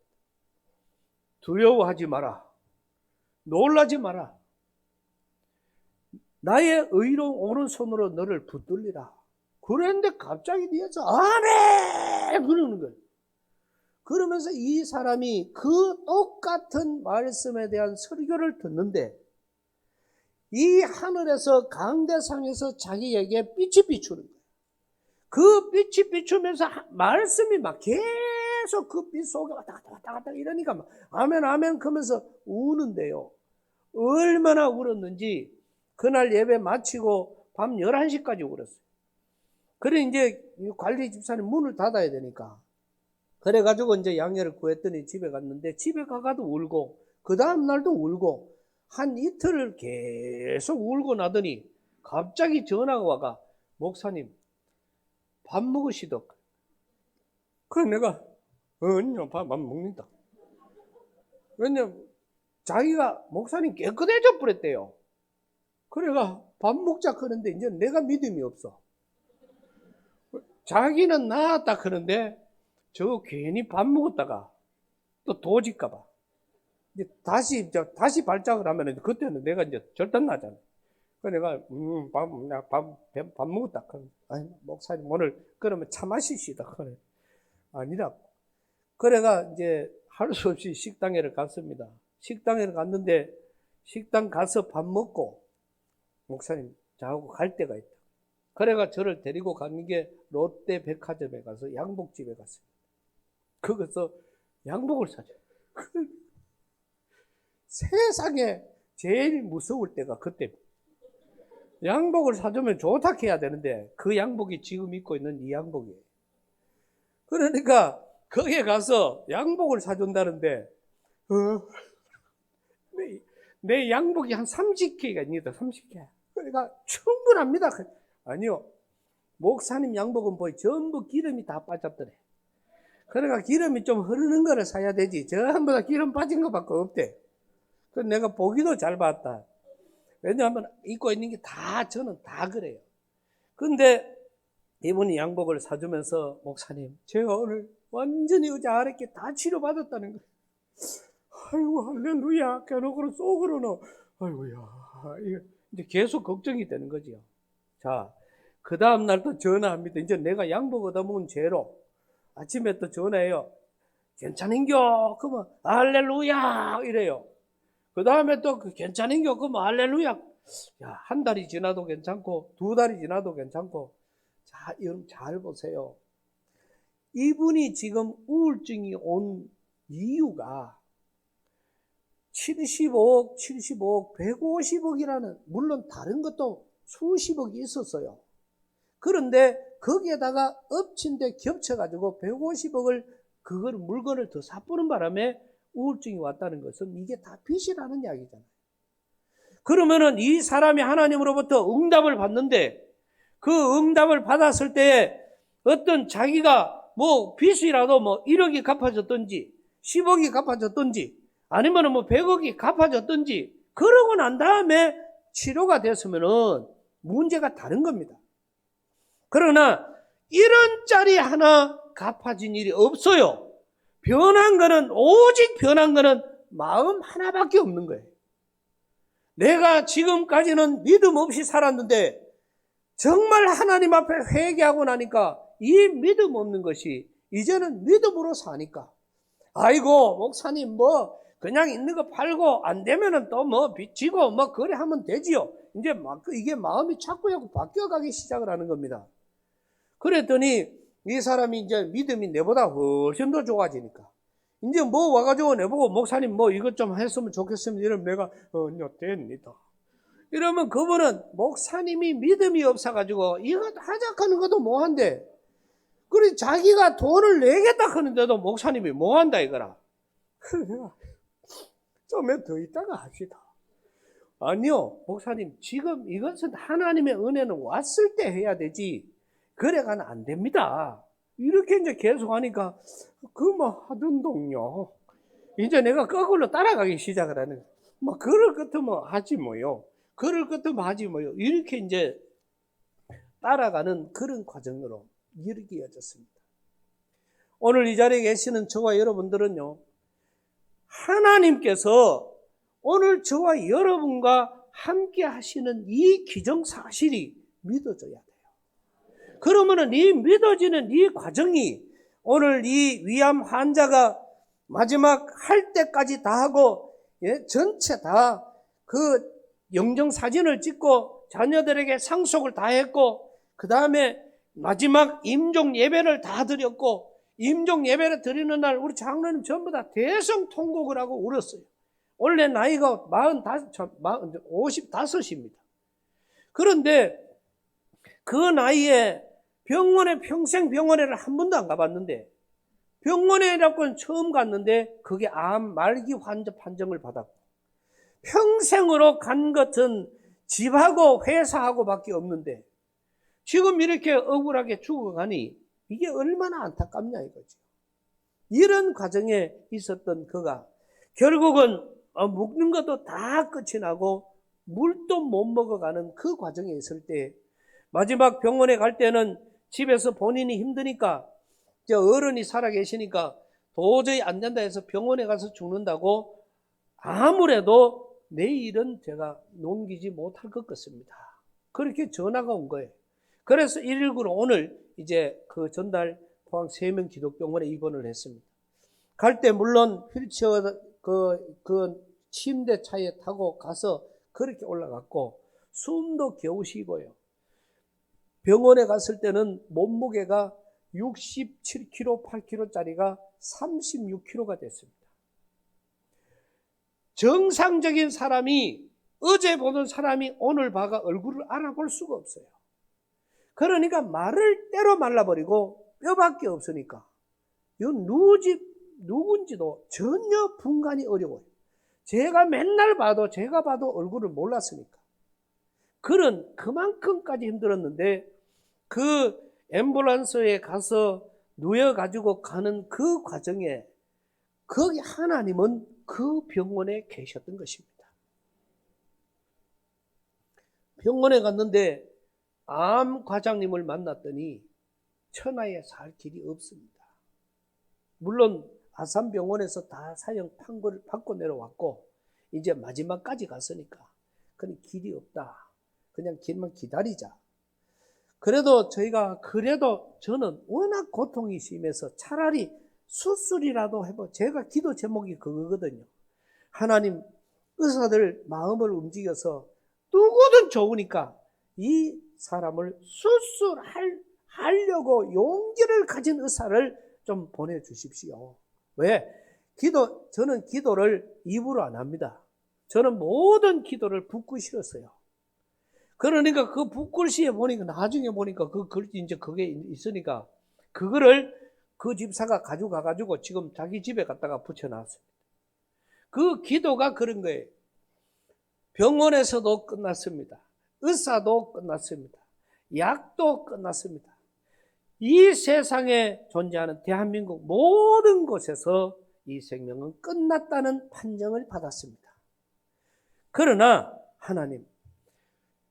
두려워하지 마라. 놀라지 마라. 나의 의로운 오른손으로 너를 붙들리라. 그런데 갑자기 뒤에서 아멘! 그러는 거예요. 그러면서 이 사람이 그 똑같은 말씀에 대한 설교를 듣는데 이 하늘에서 강대상에서 자기에게 빛이 비추는 거예요. 그 빛이 비추면서 말씀이 막 계속 그 빛 속에 왔다 갔다 이러니까 막 아멘 아멘 그러면서 우는데요. 얼마나 울었는지 그날 예배 마치고 밤 11시까지 울었어요. 그래 이제 관리 집사님 문을 닫아야 되니까 그래가지고 이제 양해를 구했더니 집에 갔는데 집에 가가도 울고 그 다음 날도 울고 한 이틀을 계속 울고 나더니 갑자기 전화가 와가 목사님 밥 먹으시더. 그래 내가 아니요 밥 안 먹는다. 왜냐면 자기가 목사님 깨끗해져 버렸대요. 그래가 밥 먹자 그러는데 이제 내가 믿음이 없어. 자기는 나았다 그러는데 저 괜히 밥 먹었다가 또 도질까 봐. 이제 다시 발작을 하면은 그때는 내가 이제 절단 나잖아. 그래 내가 밥 먹었다. 그럼 아니 목사님 오늘 그러면 차 마시시다. 그래 아니라 그래가 이제 할 수 없이 식당에를 갔습니다. 식당에를 갔는데 식당 가서 밥 먹고 목사님 저하고 갈 데가 있다. 그래가 저를 데리고 가는 게 롯데 백화점에 가서 양복집에 갔습니다. 거기서 양복을 사죠. 세상에 제일 무서울 때가 그때. 양복을 사주면 좋다 해야 되는데 그 양복이 지금 입고 있는 이 양복이에요. 그러니까 거기에 가서 양복을 사준다는데 내 양복이 한 30개가 있니다. 30개. 그러니까 충분합니다. 아니요. 목사님 양복은 뭐 전부 기름이 다 빠졌더래. 그러니까 기름이 좀 흐르는 거를 사야 되지. 전부 다 기름 빠진 것밖에 없대. 그래서 내가 보기도 잘 봤다. 왜냐하면 입고 있는 게 저는 다 그래요. 근데 이분이 양복을 사주면서 목사님 제가 오늘 완전히 의자 아랫게 다 치료받았다는 거예요. 아이고 할렐루야. 겨누고는 속으로는 아이고야. 이제 계속 걱정이 되는 거지요. 자, 그 다음 날 또 전화합니다. 이제 내가 양복 얻어먹은 죄로 아침에 또 전화해요. 괜찮은겨? 그러면 할렐루야 이래요. 그 다음에 또 괜찮은겨? 그러면 할렐루야. 야, 한 달이 지나도 괜찮고 2달이 지나도 괜찮고. 자, 여러분 잘 보세요. 이분이 지금 우울증이 온 이유가 75억, 150억이라는 물론 다른 것도 수십억이 있었어요. 그런데 거기에다가 엎친 데 겹쳐가지고 150억을 그걸 물건을 더 사뿌는 바람에 우울증이 왔다는 것은 이게 다 빚이라는 이야기잖아요. 그러면은 이 사람이 하나님으로부터 응답을 받는데 그 응답을 받았을 때 어떤 자기가 뭐 빚이라도 뭐 1억이 갚아졌든지 10억이 갚아졌든지 아니면은 뭐 100억이 갚아졌든지 그러고 난 다음에 치료가 됐으면은 문제가 다른 겁니다. 그러나 1원짜리 하나 갚아진 일이 없어요. 오직 변한 거는 마음 하나밖에 없는 거예요. 내가 지금까지는 믿음 없이 살았는데 정말 하나님 앞에 회개하고 나니까 이 믿음 없는 것이 이제는 믿음으로 사니까 아이고 목사님 뭐 그냥 있는 거 팔고 안 되면은 또 뭐 빚지고 뭐 그래 하면 되지요. 이제 이게 마음이 자꾸 바뀌어가기 시작을 하는 겁니다. 그랬더니 이 사람이 이제 믿음이 내보다 훨씬 더 좋아지니까 이제 뭐 와가지고 내보고 목사님 뭐 이것 좀 했으면 좋겠습니다. 이러면 내가 됩니다. 이러면 그분은 목사님이 믿음이 없어가지고 이거 하자하는 것도 뭐한데 그래 자기가 돈을 내겠다 하는데도 목사님이 뭐한다 이거라. 좀에 더 있다가 합시다. 아니요 목사님 지금 이것은 하나님의 은혜는 왔을 때 해야 되지 그래가는 안 됩니다. 이렇게 이제 계속 하니까 뭐 하던 동요 이제 내가 거꾸로 따라가기 시작을 하는 거예요. 뭐 그럴 것도 하지 뭐요. 그럴 것도 하지 뭐요. 이렇게 이제 따라가는 그런 과정으로 이렇게 이어졌습니다. 오늘 이 자리에 계시는 저와 여러분들은요. 하나님께서 오늘 저와 여러분과 함께 하시는 이 기정사실이 믿어져야 돼요. 그러면은 이 믿어지는 이 과정이 오늘 이 위암 환자가 마지막 할 때까지 다 하고 전체 다 그 영정 사진을 찍고 자녀들에게 상속을 다 했고 그 다음에 마지막 임종 예배를 다 드렸고 임종 예배를 드리는 날 우리 장로님 전부 다 대성통곡을 하고 울었어요. 원래 나이가 55입니다. 그런데 그 나이에 평생 병원에를 한 번도 안 가봤는데 병원에라고는 처음 갔는데 그게 암 말기 환자 판정을 받았고 평생으로 간 것은 집하고 회사하고 밖에 없는데 지금 이렇게 억울하게 죽어가니 이게 얼마나 안타깝냐 이거죠. 이런 과정에 있었던 그가 결국은 먹는 것도 다 끝이 나고 물도 못 먹어가는 그 과정에 있을 때 마지막 병원에 갈 때는 집에서 본인이 힘드니까 어른이 살아 계시니까 도저히 안 된다 해서 병원에 가서 죽는다고 아무래도 내일은 제가 넘기지 못할 것 같습니다. 그렇게 전화가 온 거예요. 그래서 119로 오늘 이제 그 전달 포항 세명 기독병원에 입원을 했습니다. 갈 때 물론 휠체어 그 침대 차에 타고 가서 그렇게 올라갔고 숨도 겨우 쉬고요. 병원에 갔을 때는 몸무게가 67kg, 8kg짜리가 36kg가 됐습니다. 정상적인 사람이 어제 보던 사람이 오늘 봐가 얼굴을 알아볼 수가 없어요. 그러니까 말을 때로 말라버리고 뼈밖에 없으니까 이 누군지도 전혀 분간이 어려워요. 제가 맨날 봐도 제가 봐도 얼굴을 몰랐으니까. 그만큼까지 힘들었는데 그 앰뷸런스에 가서 누워가지고 가는 그 과정에 거기 하나님은 그 병원에 계셨던 것입니다. 병원에 갔는데 암 과장님을 만났더니 천하에 살 길이 없습니다. 물론 아산병원에서 다 사형 판결을 받고 내려왔고 이제 마지막까지 갔으니까 그냥 길이 없다. 그냥 길만 기다리자. 그래도 저는 워낙 고통이 심해서 차라리 수술이라도 해보. 제가 기도 제목이 그거거든요. 하나님, 의사들 마음을 움직여서 누구든 좋으니까 이 사람을 수술하려고 용기를 가진 의사를 좀 보내주십시오. 왜? 저는 기도를 입으로 안 합니다. 저는 모든 기도를 붓글씨로. 그러니까 그 붓글씨에 보니까 나중에 보니까 그 글씨 이제 그게 있으니까 그거를 그 집사가 가져가가지고 지금 자기 집에 갖다가 붙여놨습니다. 그 기도가 그런 거예요. 병원에서도 끝났습니다. 의사도 끝났습니다. 약도 끝났습니다. 이 세상에 존재하는 대한민국 모든 곳에서 이 생명은 끝났다는 판정을 받았습니다. 그러나 하나님,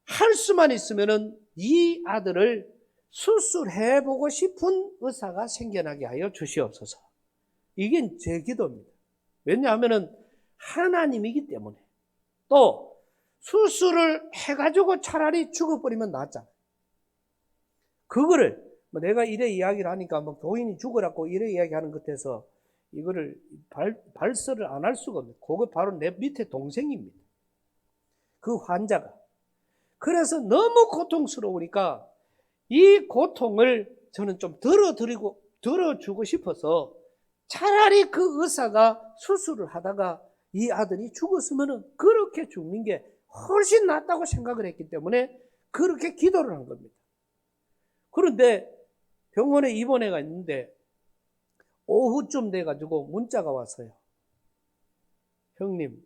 할 수만 있으면은 이 아들을 수술해보고 싶은 의사가 생겨나게 하여 주시옵소서. 이게 제 기도입니다. 왜냐하면은 하나님이기 때문에. 또 수술을 해가지고 차라리 죽어버리면 낫잖아요. 그거를 내가 이래 이야기를 하니까 뭐 도인이 죽으라고 이래 이야기하는 것 같아서 이거를 발설을 안 할 수가 없어요. 그거 바로 내 밑에 동생입니다. 그 환자가. 그래서 너무 고통스러우니까 이 고통을 저는 좀 들어주고 싶어서 차라리 그 의사가 수술을 하다가 이 아들이 죽었으면 그렇게 죽는 게 훨씬 낫다고 생각을 했기 때문에 그렇게 기도를 한 겁니다. 그런데 병원에 입원해가 있는데 오후쯤 돼가지고 문자가 왔어요. 형님,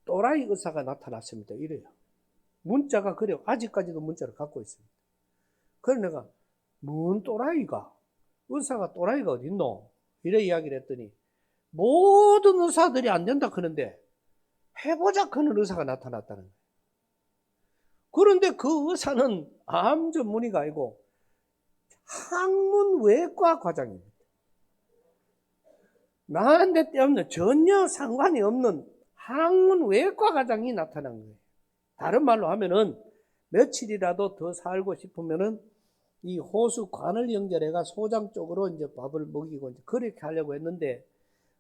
또라이 의사가 나타났습니다. 이래요. 문자가 그래요. 아직까지도 문자를 갖고 있습니다. 그래서 내가 뭔 또라이가? 의사가 또라이가 어딨노? 이래 이야기를 했더니 모든 의사들이 안 된다 그러는데 해보자 하는 의사가 나타났다는 거예요. 그런데 그 의사는 암 전문의가 아니고 항문외과 과장입니다. 나한테 때없는 전혀 상관이 없는 항문외과 과장이 나타난 거예요. 다른 말로 하면은 며칠이라도 더 살고 싶으면은 이 호수 관을 연결해가 소장 쪽으로 이제 밥을 먹이고 이제 그렇게 하려고 했는데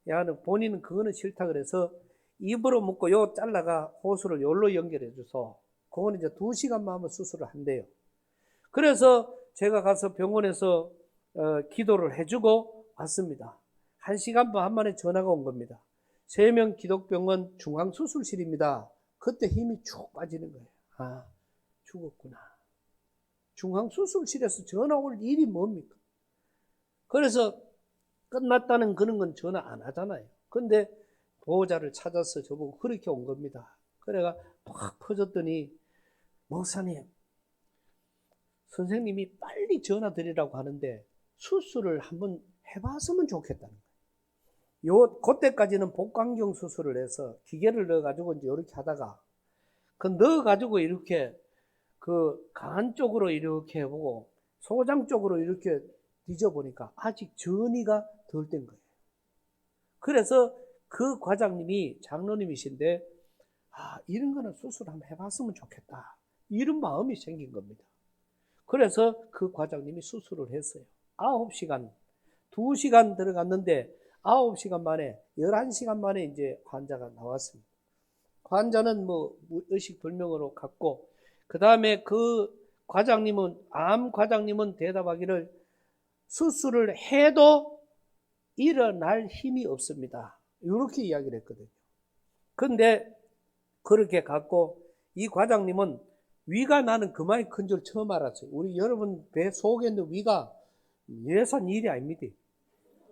야는 본인은 그거는 싫다 그래서 입으로 먹고 요 잘라가 호수를 요로 연결해 줘서 그거는 이제 2시간만 하면 수술을 한대요. 그래서 제가 가서 병원에서 기도를 해주고 왔습니다. 1시간 반 만에 전화가 온 겁니다. 3명 기독병원 중앙수술실입니다. 그때 힘이 쭉 빠지는 거예요. 아, 죽었구나. 중앙수술실에서 전화 올 일이 뭡니까? 그래서 끝났다는 그런 건 전화 안 하잖아요. 근데 보호자를 찾아서 저보고 그렇게 온 겁니다. 그래가 팍 퍼졌더니 목사님, 선생님이 빨리 전화 드리라고 하는데 수술을 한번 해봤으면 좋겠다는 거예요. 그때까지는 복강경 수술을 해서 기계를 넣어가지고 이제 이렇게 하다가 넣어가지고 이렇게 그 간 쪽으로 이렇게 해보고 소장 쪽으로 이렇게 뒤져보니까 아직 전이가 덜 된 거예요. 그래서 그 과장님이 장로님이신데 이런 거는 수술 한번 해봤으면 좋겠다. 이런 마음이 생긴 겁니다. 그래서 그 과장님이 수술을 했어요. 9시간, 2시간 들어갔는데 9시간 만에, 11시간 만에 이제 환자가 나왔습니다. 환자는 뭐 의식불명으로 갔고, 그 다음에 그 과장님은, 암 과장님은 대답하기를 수술을 해도 일어날 힘이 없습니다. 이렇게 이야기를 했거든요. 근데 그렇게 갔고, 이 과장님은 위가 나는 그만이 큰 줄 처음 알았어요. 우리 여러분 배 속에 있는 위가 예산 일이 아닙니다.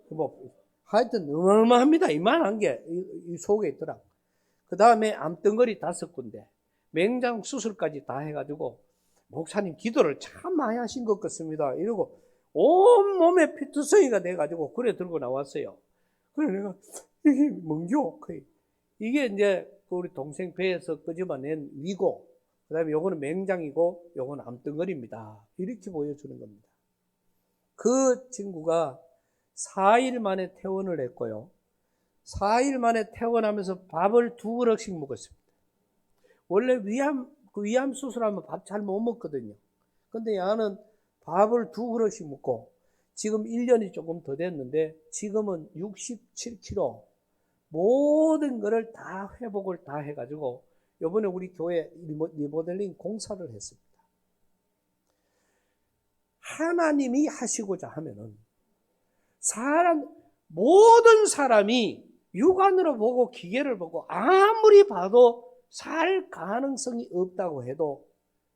뭐 하여튼 어마어마합니다. 이만한 게 이 속에 있더라. 그 다음에 암덩어리 5군데, 맹장 수술까지 다 해가지고 목사님 기도를 참 많이 하신 것 같습니다. 이러고 온몸에 피투성이가 돼가지고 그래 들고 나왔어요. 그래 내가 이게 뭔겨? 이게 이제 우리 동생 배에서 끄집어낸 위고, 그 다음에 요거는 맹장이고 요거는 암덩어리입니다. 이렇게 보여주는 겁니다. 그 친구가 4일 만에 퇴원을 했고요. 4일 만에 퇴원하면서 밥을 2그릇씩 먹었습니다. 원래 위암 수술하면 밥 잘 못 먹거든요. 근데 야는 밥을 2그릇씩 먹고, 지금 1년이 조금 더 됐는데 지금은 67kg, 모든 거를 다 회복을 다 해가지고 요번에 우리 교회 리모델링 공사를 했습니다. 하나님이 하시고자 하면은 모든 사람이 육안으로 보고 기계를 보고 아무리 봐도 살 가능성이 없다고 해도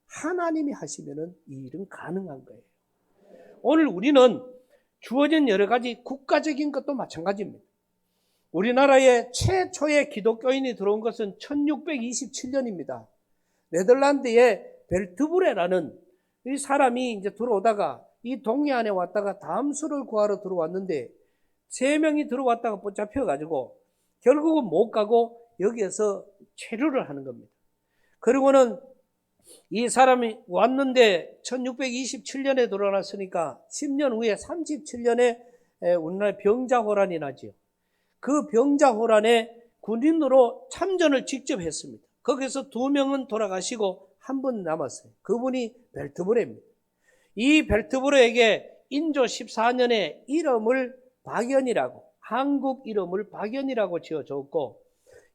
하나님이 하시면은 이 일은 가능한 거예요. 오늘 우리는 주어진 여러 가지 국가적인 것도 마찬가지입니다. 우리나라에 최초의 기독교인이 들어온 것은 1627년입니다. 네덜란드의 벨트브레라는 이 사람이 이제 들어오다가 이 동해안에 왔다가 담수를 구하러 들어왔는데 3명이 들어왔다가 붙잡혀가지고 결국은 못 가고 여기에서 체류를 하는 겁니다. 그리고는 이 사람이 왔는데 1627년에 들어왔으니까 10년 후에 37년에 우리나라 병자호란이 나죠. 그 병자호란에 군인으로 참전을 직접 했습니다. 거기서 2명은 돌아가시고 1분 남았어요. 그분이 벨트브레입니다. 이 벨트브레에게 인조 14년에 이름을 박연이라고, 한국 이름을 박연이라고 지어줬고,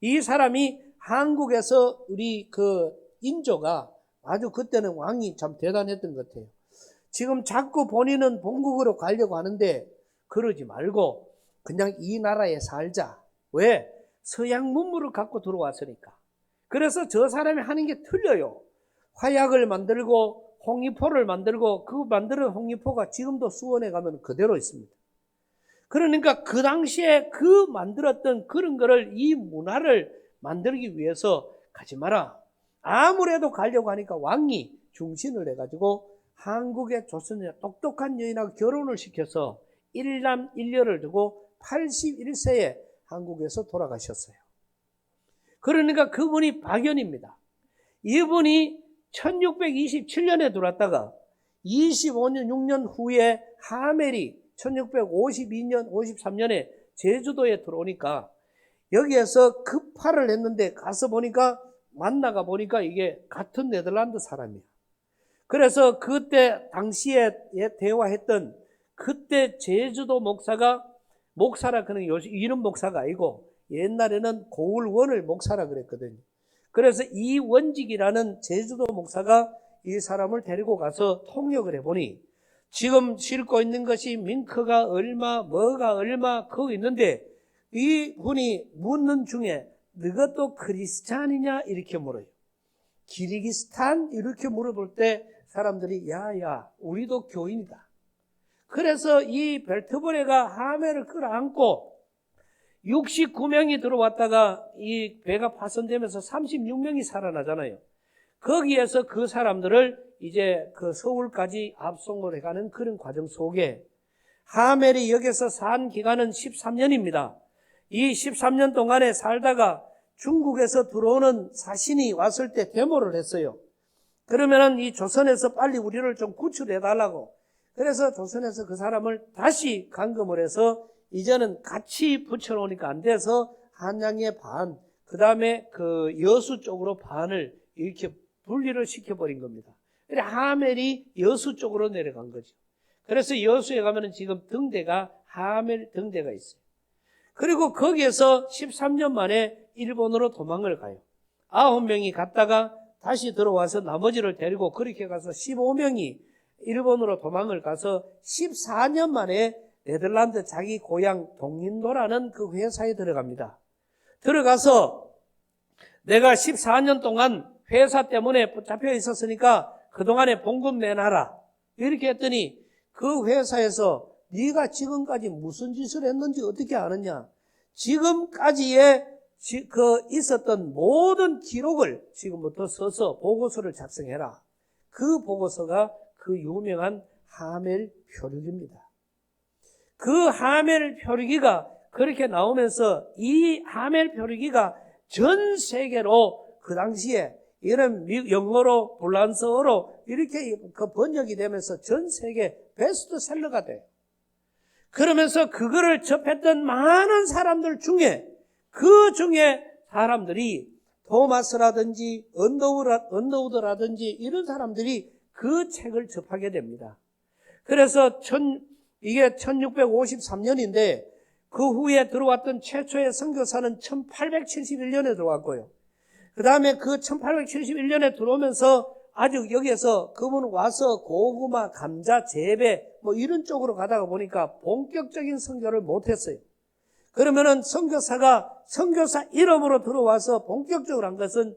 이 사람이 한국에서 우리 인조가 아주 그때는 왕이 참 대단했던 것 같아요. 지금 자꾸 본인은 본국으로 가려고 하는데 그러지 말고 그냥 이 나라에 살자. 왜? 서양 문물을 갖고 들어왔으니까. 그래서 저 사람이 하는 게 틀려요. 화약을 만들고 홍위포를 만들고 그 만드는 홍위포가 지금도 수원에 가면 그대로 있습니다. 그러니까 그 당시에 그 만들었던 그런 거를, 이 문화를 만들기 위해서 가지 마라. 아무래도 가려고 하니까 왕이 중신을 해가지고 한국의 조선의 똑똑한 여인하고 결혼을 시켜서 1남 1녀를 두고 81세에 한국에서 돌아가셨어요. 그러니까 그분이 박연입니다. 이분이 1627년에 들어왔다가 25년, 6년 후에 하멜이 1652년, 53년에 제주도에 들어오니까 여기에서 급파를 했는데 가서 보니까 만나가 보니까 이게 같은 네덜란드 사람이야. 그래서 그때 당시에 대화했던 그때 제주도 목사라 그는 이름 목사가 아니고 옛날에는 고을원을 목사라 그랬거든요. 그래서 이 원직이라는 제주도 목사가 이 사람을 데리고 가서 통역을 해보니 지금 싣고 있는 것이 밍크가 얼마, 뭐가 얼마 그거 있는데 이 분이 묻는 중에 너가 또 크리스찬이냐 이렇게 물어요. 기르기스탄 이렇게 물어볼 때 사람들이 야야 우리도 교인이다. 그래서 이 벨트브레가 하멜을 끌어안고 69명이 들어왔다가 이 배가 파손되면서 36명이 살아나잖아요. 거기에서 그 사람들을 이제 그 서울까지 압송을 해가는 그런 과정 속에 하멜이 여기서 산 기간은 13년입니다. 이 13년 동안에 살다가 중국에서 들어오는 사신이 왔을 때 데모를 했어요. 그러면은 이 조선에서 빨리 우리를 좀 구출해 달라고. 그래서 조선에서 그 사람을 다시 감금을 해서 이제는 같이 붙여놓으니까 안 돼서 한양의 반, 그 다음에 그 여수 쪽으로 반을 이렇게 분리를 시켜버린 겁니다. 그래 하멜이 여수 쪽으로 내려간 거죠. 그래서 여수에 가면은 지금 등대가 하멜 등대가 있어요. 그리고 거기에서 13년 만에 일본으로 도망을 가요. 9명이 갔다가 다시 들어와서 나머지를 데리고 그렇게 가서 15명이 일본으로 도망을 가서 14년 만에 네덜란드 자기 고향 동인도라는 그 회사에 들어갑니다. 들어가서 내가 14년 동안 회사 때문에 붙잡혀 있었으니까 그동안에 봉급 내놔라. 이렇게 했더니 그 회사에서 네가 지금까지 무슨 짓을 했는지 어떻게 아느냐. 지금까지의 그 있었던 모든 기록을 지금부터 써서 보고서를 작성해라. 그 보고서가 그 유명한 하멜 표류기입니다. 그 하멜 표류기가 그렇게 나오면서 이 하멜 표류기가 전 세계로 그 당시에 이런 영어로 불란서어로 이렇게 그 번역이 되면서 전 세계 베스트셀러가 돼요. 그러면서 그거를 접했던 많은 사람들 중에 그 중에 사람들이 토마스라든지 언더우드라든지 이런 사람들이 그 책을 접하게 됩니다. 그래서 이게 1653년인데 그 후에 들어왔던 최초의 선교사는 1871년에 들어왔고요. 그 다음에 그 1871년에 들어오면서 아주 여기에서 그분 와서 고구마, 감자, 재배 뭐 이런 쪽으로 가다가 보니까 본격적인 선교를 못했어요. 그러면은 선교사 이름으로 들어와서 본격적으로 한 것은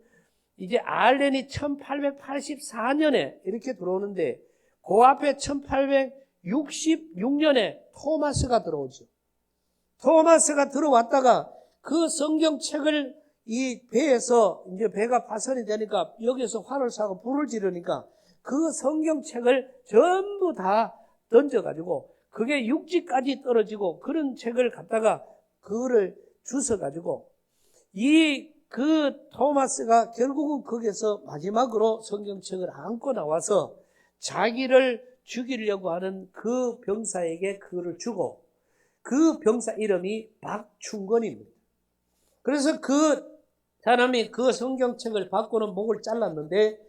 이제 알렌이 1884년에 이렇게 들어오는데 그 앞에 1866년에 토마스가 들어오죠. 토마스가 들어왔다가 그 성경책을 이 배에서 이제 배가 파손이 되니까 여기서 활을 쏴고 불을 지르니까 그 성경책을 전부 다 던져가지고 그게 육지까지 떨어지고 그런 책을 갖다가 그거를 주워가지고 그 토마스가 결국은 거기서 마지막으로 성경책을 안고 나와서 자기를 죽이려고 하는 그 병사에게 그거를 주고 그 병사 이름이 박충건입니다. 그래서 그 사람이 그 성경책을 받고는 목을 잘랐는데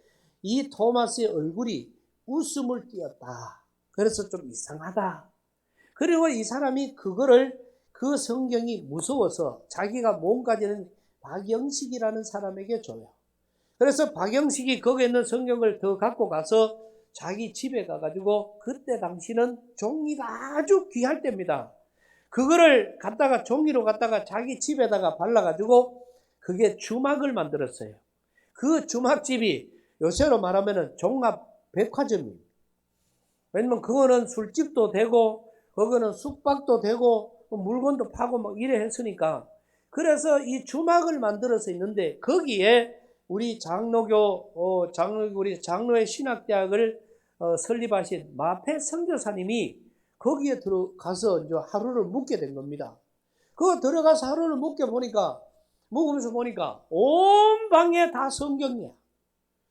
이 토마스의 얼굴이 웃음을 띄었다. 그래서 좀 이상하다. 그리고 이 사람이 그 성경이 무서워서 자기가 몸 가지는 박영식이라는 사람에게 줘요. 그래서 박영식이 거기에 있는 성경을 더 갖고 가서 자기 집에 가가지고 그때 당시는 종이가 아주 귀할 때입니다. 그거를 종이로 갖다가 자기 집에다가 발라가지고 그게 주막을 만들었어요. 그 주막집이 요새로 말하면은 종합 백화점이에요. 왜냐면 그거는 술집도 되고 그거는 숙박도 되고 물건도 파고 막 이래 했으니까 그래서 이 주막을 만들어서 있는데 거기에 우리 우리 장로의 신학대학을 설립하신 마페 선교사님이 거기에 들어가서 이제 하루를 묵게 된 겁니다. 그거 들어가서 하루를 묵으면서 보니까 온 방에 다 성경이야.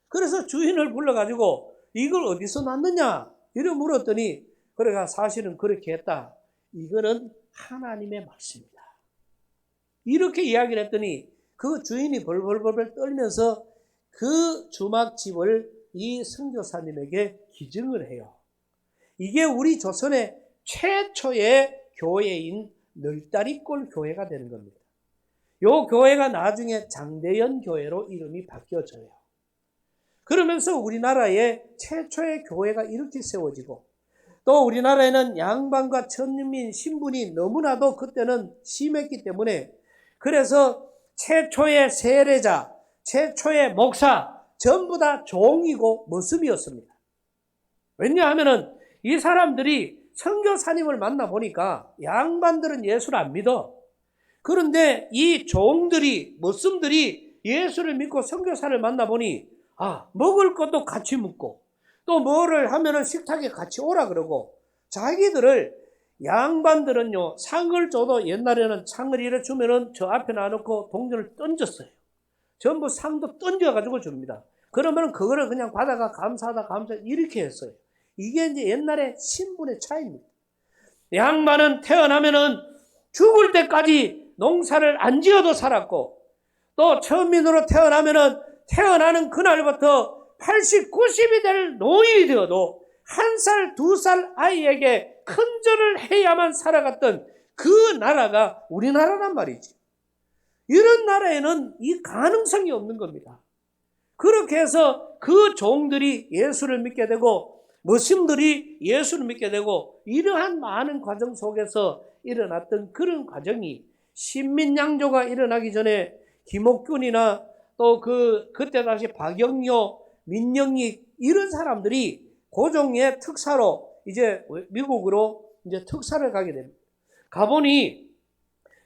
그래서 주인을 불러가지고 이걸 어디서 났느냐? 이래 물었더니 그래가 사실은 그렇게 했다. 이거는 하나님의 말씀이다. 이렇게 이야기를 했더니 그 주인이 벌벌벌 떨면서 그 주막집을 이 선교사님에게 기증을 해요. 이게 우리 조선의 최초의 교회인 널다리골 교회가 되는 겁니다. 이 교회가 나중에 장대연 교회로 이름이 바뀌어져요. 그러면서 우리나라의 최초의 교회가 이렇게 세워지고 또 우리나라에는 양반과 천민 신분이 너무나도 그때는 심했기 때문에 그래서 최초의 세례자, 최초의 목사 전부 다 종이고 머슴이었습니다. 왜냐하면은 이 사람들이 선교사님을 만나보니까 양반들은 예수를 안 믿어. 그런데 이 종들이, 머슴들이 예수를 믿고 선교사를 만나보니 먹을 것도 같이 묻고 또 뭐를 하면은 식탁에 같이 오라 그러고 자기들을 양반들은요 상을 줘도 옛날에는 상을 이래 주면은 저 앞에 놔놓고 동전을 던졌어요. 전부 상도 던져가지고 줍니다. 그러면은 그거를 그냥 받아가 감사하다 이렇게 했어요. 이게 이제 옛날의 신분의 차이입니다. 양반은 태어나면은 죽을 때까지 농사를 안 지어도 살았고, 또 천민으로 태어나면은 태어나는 그날부터 80, 90이 될 노인이 되어도 1살, 2살 아이에게 큰절을 해야만 살아갔던 그 나라가 우리나라란 말이지. 이런 나라에는 이 가능성이 없는 겁니다. 그렇게 해서 그 종들이 예수를 믿게 되고 머슴들이 예수를 믿게 되고 이러한 많은 과정 속에서 일어났던 그런 과정이 신민양조가 일어나기 전에 김옥균이나 또 그때 당시 박영료, 민영익 이런 사람들이 고종의 특사로 이제 미국으로 이제 특사를 가게 됩니다. 가보니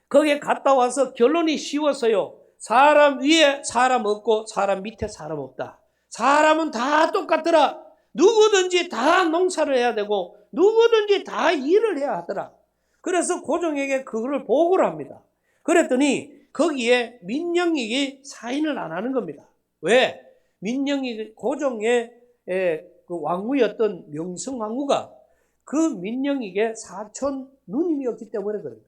거기에 갔다 와서 결론이 쉬웠어요. 사람 위에 사람 없고 사람 밑에 사람 없다. 사람은 다 똑같더라. 누구든지 다 농사를 해야 되고 누구든지 다 일을 해야 하더라. 그래서 고종에게 그거를 보고를 합니다. 그랬더니 거기에 민영익이 사인을 안 하는 겁니다. 왜? 민영익 고종의 그 왕후였던 명성왕후가 그 민영익의 사촌 누님이었기 때문에 그래요.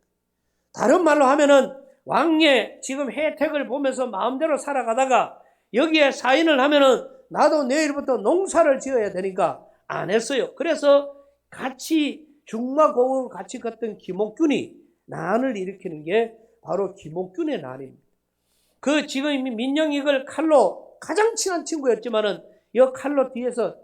다른 말로 하면은 왕의 지금 혜택을 보면서 마음대로 살아가다가 여기에 사인을 하면은 나도 내일부터 농사를 지어야 되니까 안 했어요. 그래서 같이 중마고을 같이 갔던 김옥균이 난을 일으키는 게 바로 김옥균의 난입니다. 그 지금 민영익을 칼로 가장 친한 친구였지만은 이 칼로 뒤에서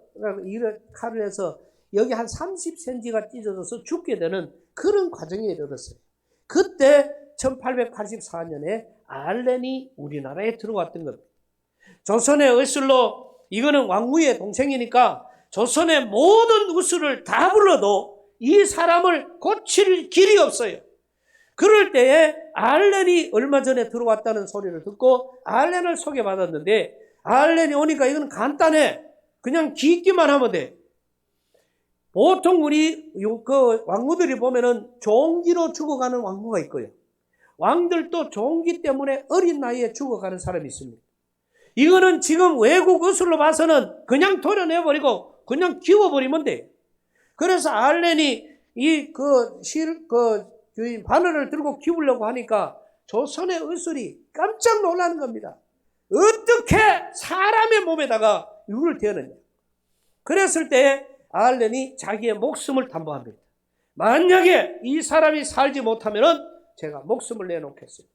칼을 해서 여기 한 30cm가 찢어져서 죽게 되는 그런 과정에 이르렀어요. 그때 1884년에 알렌이 우리나라에 들어왔던 겁니다. 조선의 의술로 이거는 왕후의 동생이니까 조선의 모든 의술을 다 불러도 이 사람을 고칠 길이 없어요. 그럴 때에 알렌이 얼마 전에 들어왔다는 소리를 듣고 알렌을 소개받았는데 알렌이 오니까 이건 간단해. 그냥 기기만 하면 돼. 보통 우리 그 왕후들이 보면은 종기로 죽어가는 왕후가 있고요. 왕들도 종기 때문에 어린 나이에 죽어가는 사람이 있습니다. 이거는 지금 외국 의술로 봐서는 그냥 도려내버리고 그냥 기워버리면 돼. 그래서 알렌이 바늘을 들고 기우려고 하니까 조선의 의술이 깜짝 놀라는 겁니다. 어떻게 사람의 몸에다가 이걸 대느냐. 그랬을 때 알렌이 자기의 목숨을 담보합니다. 만약에 이 사람이 살지 못하면 제가 목숨을 내놓겠습니다.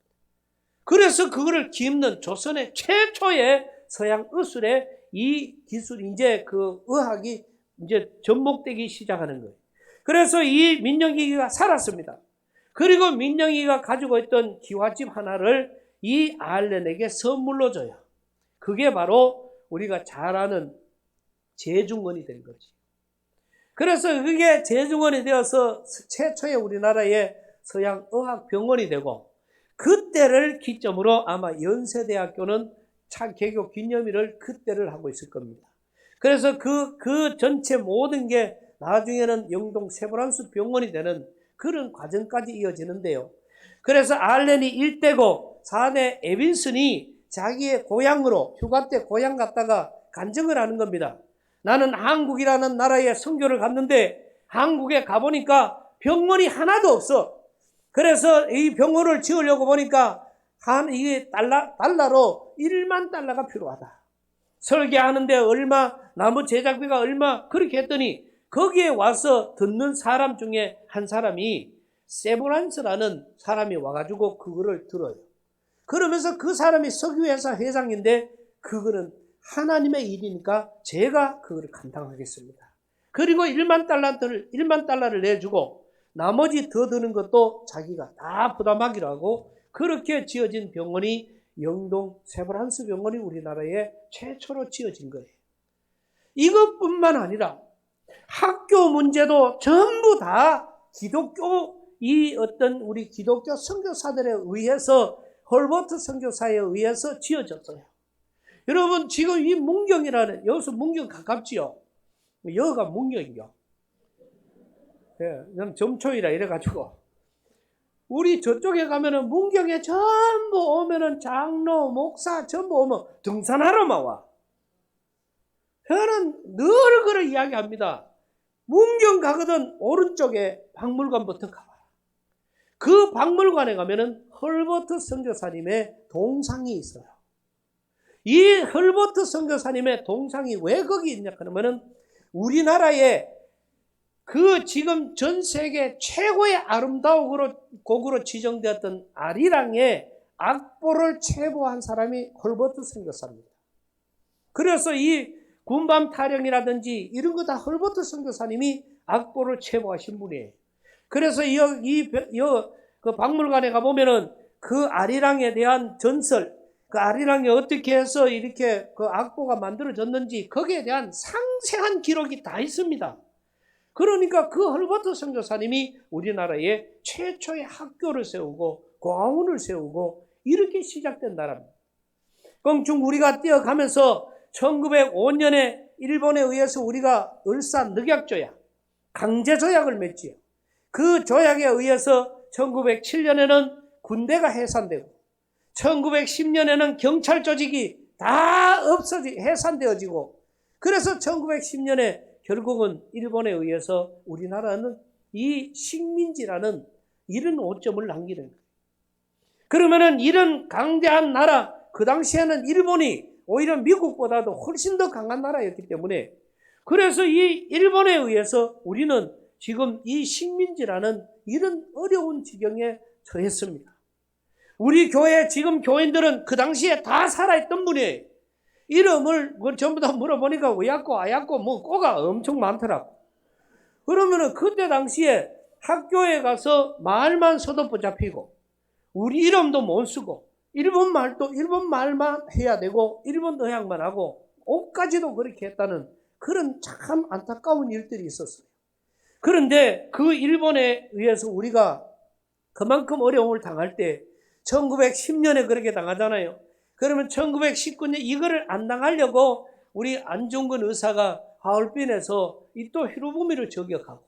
그래서 그거를 깁는 조선의 최초의 서양 의술의 이 기술이 이제 그 의학이 이제 접목되기 시작하는 거예요. 그래서 이 민영익이가 살았습니다. 그리고 민영익이가 가지고 있던 기와집 하나를 이 알렌에게 선물로 줘요. 그게 바로 우리가 잘 아는 제중원이 된 거지. 그래서 그게 제중원이 되어서 최초의 우리나라의 서양 의학병원이 되고 그때를 기점으로 아마 연세대학교는 개교 기념일을 그때를 하고 있을 겁니다. 그래서 그 전체 모든 게 나중에는 영동 세브란스 병원이 되는 그런 과정까지 이어지는데요. 그래서 알렌이 일대고 사내 에빈슨이 자기의 고향으로 휴가 때 고향 갔다가 간증을 하는 겁니다. 나는 한국이라는 나라에 선교를 갔는데 한국에 가보니까 병원이 하나도 없어. 그래서 이 병원을 지으려고 보니까 이게 달러로 1만 달러가 필요하다. 설계하는데 얼마, 나무 제작비가 얼마 그렇게 했더니 거기에 와서 듣는 사람 중에 한 사람이 세브란스라는 사람이 와가지고 그거를 들어요. 그러면서 그 사람이 석유회사 회장인데 그거는 하나님의 일이니까 제가 그거를 감당하겠습니다. 그리고 1만 달러를 내주고 나머지 더 드는 것도 자기가 다 부담하기로 하고 그렇게 지어진 병원이 영동 세브란스 병원이 우리나라에 최초로 지어진 거예요. 이것뿐만 아니라 학교 문제도 전부 다 우리 기독교 선교사들에 의해서 헐버트 선교사에 의해서 지어졌어요. 여러분 지금 이 문경이라는 여기서 문경 가깝지요? 여기가 문경이요. 예, 점초이라 이래가지고 우리 저쪽에 가면은 문경에 전부 오면은 장로, 목사 전부 오면 등산하러만 와. 저는 늘 그걸 이야기합니다. 문경 가거든 오른쪽에 박물관부터 가봐라. 그 박물관에 가면은 헐버트 선교사님의 동상이 있어요. 이 헐버트 선교사님의 동상이 왜 거기 있냐 그러면은 우리나라의 그 지금 전 세계 최고의 아름다운 곡으로 지정되었던 아리랑의 악보를 체보한 사람이 헐버트 선교사입니다. 그래서 이 군밤 타령이라든지 이런 거 다 헐버트 선교사님이 악보를 체보하신 분이에요. 그래서 그 박물관에 가보면은 그 아리랑에 대한 전설, 그 아리랑이 어떻게 해서 이렇게 그 악보가 만들어졌는지 거기에 대한 상세한 기록이 다 있습니다. 그러니까 그 헐버트 선교사님이 우리나라에 최초의 학교를 세우고 고아원을 세우고 이렇게 시작된 나라입니다. 껑충 우리가 뛰어가면서 1905년에 일본에 의해서 우리가 을사늑약조약, 강제조약을 맺지요. 그 조약에 의해서 1907년에는 군대가 해산되고 1910년에는 경찰 조직이 다 해산되어지고 그래서 1910년에 결국은 일본에 의해서 우리나라는 이 식민지라는 이런 오점을 남기는 거예요. 그러면은 이런 강대한 나라, 그 당시에는 일본이 오히려 미국보다도 훨씬 더 강한 나라였기 때문에 그래서 이 일본에 의해서 우리는 지금 이 식민지라는 이런 어려운 지경에 처했습니다. 우리 교회 지금 교인들은 그 당시에 다 살아있던 분이에요. 이름을 전부 다 물어보니까 의약고, 아약고, 뭐 꼬가 엄청 많더라고. 그러면은 그때 당시에 학교에 가서 말만 써도 붙잡히고 우리 이름도 못 쓰고 일본 말만 해야 되고 일본 의학만 하고 옷까지도 그렇게 했다는 그런 참 안타까운 일들이 있었어요. 그런데 그 일본에 의해서 우리가 그만큼 어려움을 당할 때 1910년에 그렇게 당하잖아요. 그러면 1919년 이거를 안 당하려고 우리 안중근 의사가 하얼빈에서 이 또 히로부미를 저격하고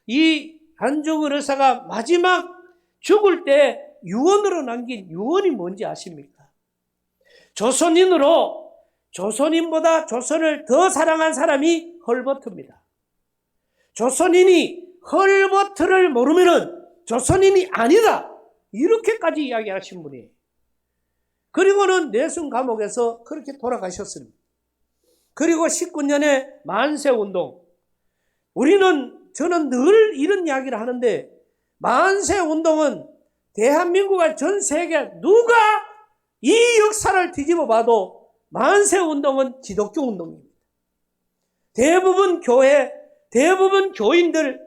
이 안중근 의사가 마지막 죽을 때 유언으로 남긴 유언이 뭔지 아십니까? 조선인으로 조선인보다 조선을 더 사랑한 사람이 헐버트입니다. 조선인이 헐버트를 모르면은 조선인이 아니다. 이렇게까지 이야기하신 분이에요. 그리고는 내순 감옥에서 그렇게 돌아가셨습니다. 그리고 19년에 만세운동. 저는 늘 이런 이야기를 하는데 만세운동은 대한민국과 전 세계 누가 이 역사를 뒤집어 봐도 만세운동은 기독교 운동입니다. 대부분 교회, 대부분 교인들,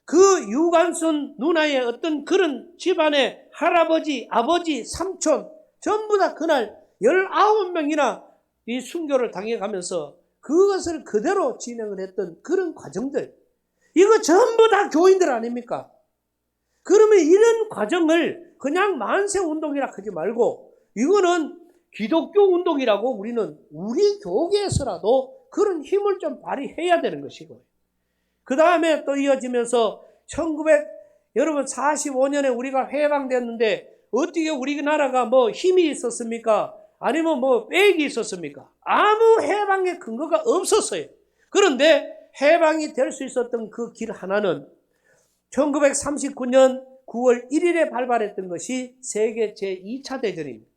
그 유관순 누나의 어떤 그런 집안의 할아버지, 아버지, 삼촌 전부 다 그날 19명이나 이 순교를 당해가면서 그것을 그대로 진행을 했던 그런 과정들, 이거 전부 다 교인들 아닙니까? 그러면 이런 과정을 그냥 만세운동이라 하지 말고 이거는 기독교 운동이라고 우리는 우리 교계에서라도 그런 힘을 좀 발휘해야 되는 것이고, 그 다음에 또 이어지면서 여러분 45년에 우리가 해방됐는데 어떻게 우리나라가 뭐 힘이 있었습니까? 아니면 뭐 빼기 있었습니까? 아무 해방의 근거가 없었어요. 그런데 해방이 될 수 있었던 그 길 하나는 1939년 9월 1일에 발발했던 것이 세계 제2차 대전입니다.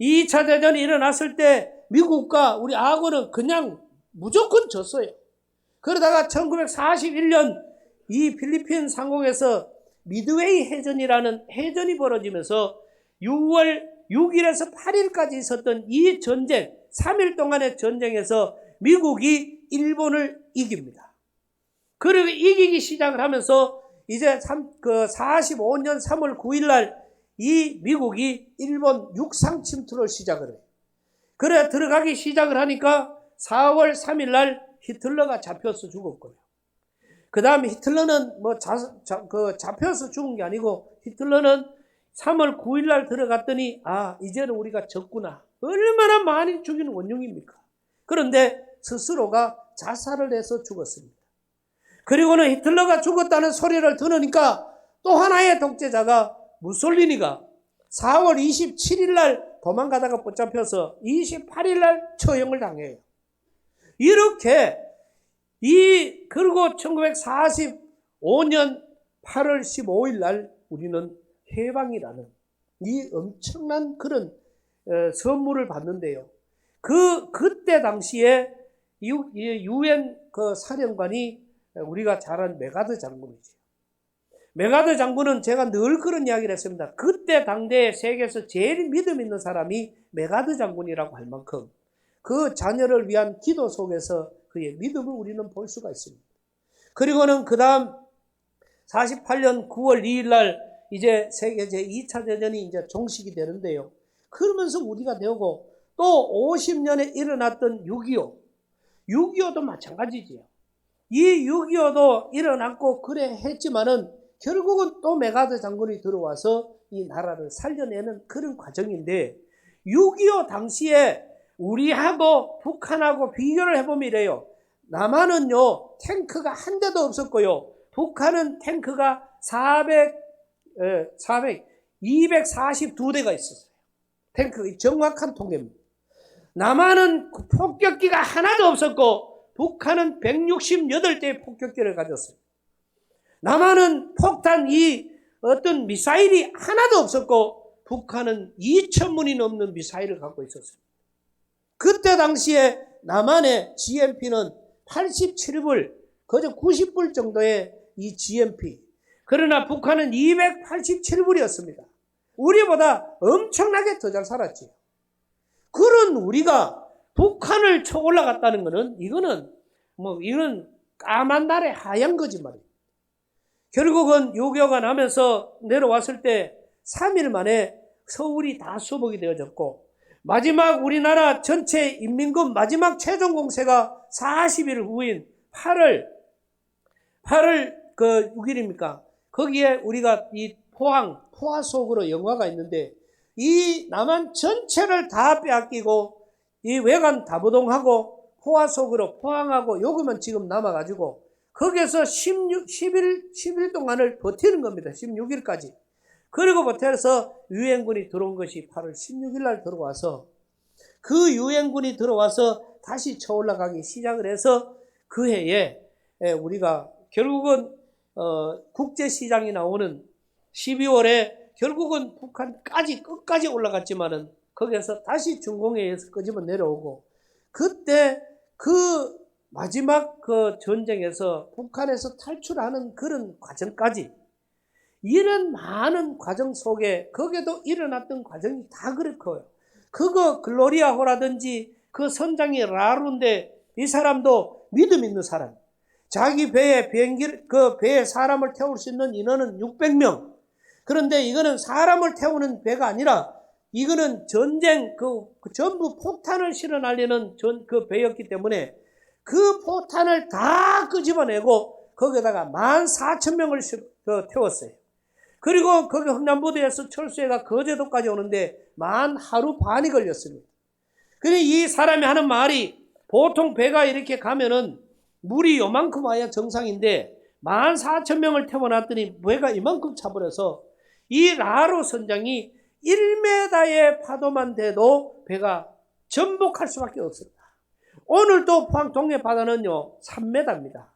2차 대전이 일어났을 때 미국과 우리 아군은 그냥 무조건 졌어요. 그러다가 1941년 이 필리핀 상공에서 미드웨이 해전이라는 해전이 벌어지면서 6월 6일에서 8일까지 있었던 이 전쟁, 3일 동안의 전쟁에서 미국이 일본을 이깁니다. 그리고 이기기 시작을 하면서 이제 45년 3월 9일 날 이 미국이 일본 육상 침투를 시작을 해요. 그래 들어가기 시작을 하니까 4월 3일 날 히틀러가 잡혀서 죽었고요. 그 다음에 히틀러는 잡혀서 죽은 게 아니고 히틀러는 3월 9일 날 들어갔더니 이제는 우리가 졌구나. 얼마나 많이 죽이는 원흉입니까? 그런데 스스로가 자살을 해서 죽었습니다. 그리고는 히틀러가 죽었다는 소리를 들으니까 또 하나의 독재자가 무솔리니가 4월 27일 날 도망가다가 붙잡혀서 28일 날 처형을 당해요. 이렇게 그리고 1945년 8월 15일 날 우리는 해방이라는 이 엄청난 그런 선물을 받는데요. 그때 당시에 유엔 그 사령관이 우리가 잘 아는 메가드 장군이죠. 메가드 장군은 제가 늘 그런 이야기를 했습니다. 그때 당대에 세계에서 제일 믿음 있는 사람이 메가드 장군이라고 할 만큼 그 자녀를 위한 기도 속에서 그의 믿음을 우리는 볼 수가 있습니다. 그리고는 그 다음 48년 9월 2일 날 이제 세계 제2차 대전이 이제 종식이 되는데요. 그러면서 우리가 되고 또 50년에 일어났던 6.25. 6.25도 마찬가지지요. 이 6.25도 일어났고 그래 했지만은 결국은 또 메가드 장군이 들어와서 이 나라를 살려내는 그런 과정인데 6.25 당시에 우리하고 북한하고 비교를 해보면 이래요. 남한은요 탱크가 한 대도 없었고요. 북한은 탱크가 242대가 있었어요. 탱크 정확한 통계입니다. 남한은 폭격기가 하나도 없었고 북한은 168대의 폭격기를 가졌어요. 남한은 폭탄 어떤 미사일이 하나도 없었고 북한은 2,000문이 넘는 미사일을 갖고 있었어요. 그때 당시에 남한의 GMP는 87불, 거저 90불 정도의 이 GMP. 그러나 북한은 287불이었습니다. 우리보다 엄청나게 더 잘 살았지. 그런 우리가 북한을 쳐 올라갔다는 것은 이거는 까만 달의 하얀 거짓말이에요. 결국은 6.25가 나면서 내려왔을 때 3일 만에 서울이 다 수복이 되어졌고 마지막 우리나라 전체 인민군 마지막 최종 공세가 40일 후인 8월 6일입니까? 거기에 우리가 이 포화 속으로 영화가 있는데 이 남한 전체를 다 빼앗기고 이 외관 다부동하고 포화 속으로 포항하고 요거만 지금 남아가지고 거기에서 10일 동안을 버티는 겁니다. 16일까지. 그리고 버텨서 유엔군이 들어온 것이 8월 16일 날 들어와서 그 유엔군이 들어와서 다시 쳐 올라가기 시작을 해서 그 해에 우리가 결국은 국제시장이 나오는 12월에 결국은 북한까지 끝까지 올라갔지만은 거기에서 다시 중공에 의해서 끄집어 내려오고 그때 그 마지막 그 전쟁에서 북한에서 탈출하는 그런 과정까지 이런 많은 과정 속에 거기에도 일어났던 과정이 다 그렇고요. 그거 글로리아호라든지 그 선장이 라루인데 이 사람도 믿음 있는 사람. 자기 배에 배에 사람을 태울 수 있는 인원은 600명. 그런데 이거는 사람을 태우는 배가 아니라 이거는 전쟁 전부 폭탄을 실어 날리는 그 배였기 때문에 그 포탄을 다 끄집어내고 거기다가 14,000명을 태웠어요. 그리고 거기 흥남부두에서 철수해가 거제도까지 오는데 하루 반이 걸렸습니다. 그런데 이 사람이 하는 말이 보통 배가 이렇게 가면은 물이 요만큼 와야 정상인데 14,000명을 태워놨더니 배가 이만큼 차버려서 이 라로 선장이 1m의 파도만 돼도 배가 전복할 수밖에 없습니다. 오늘도 포항 동해 바다는요 3m입니다.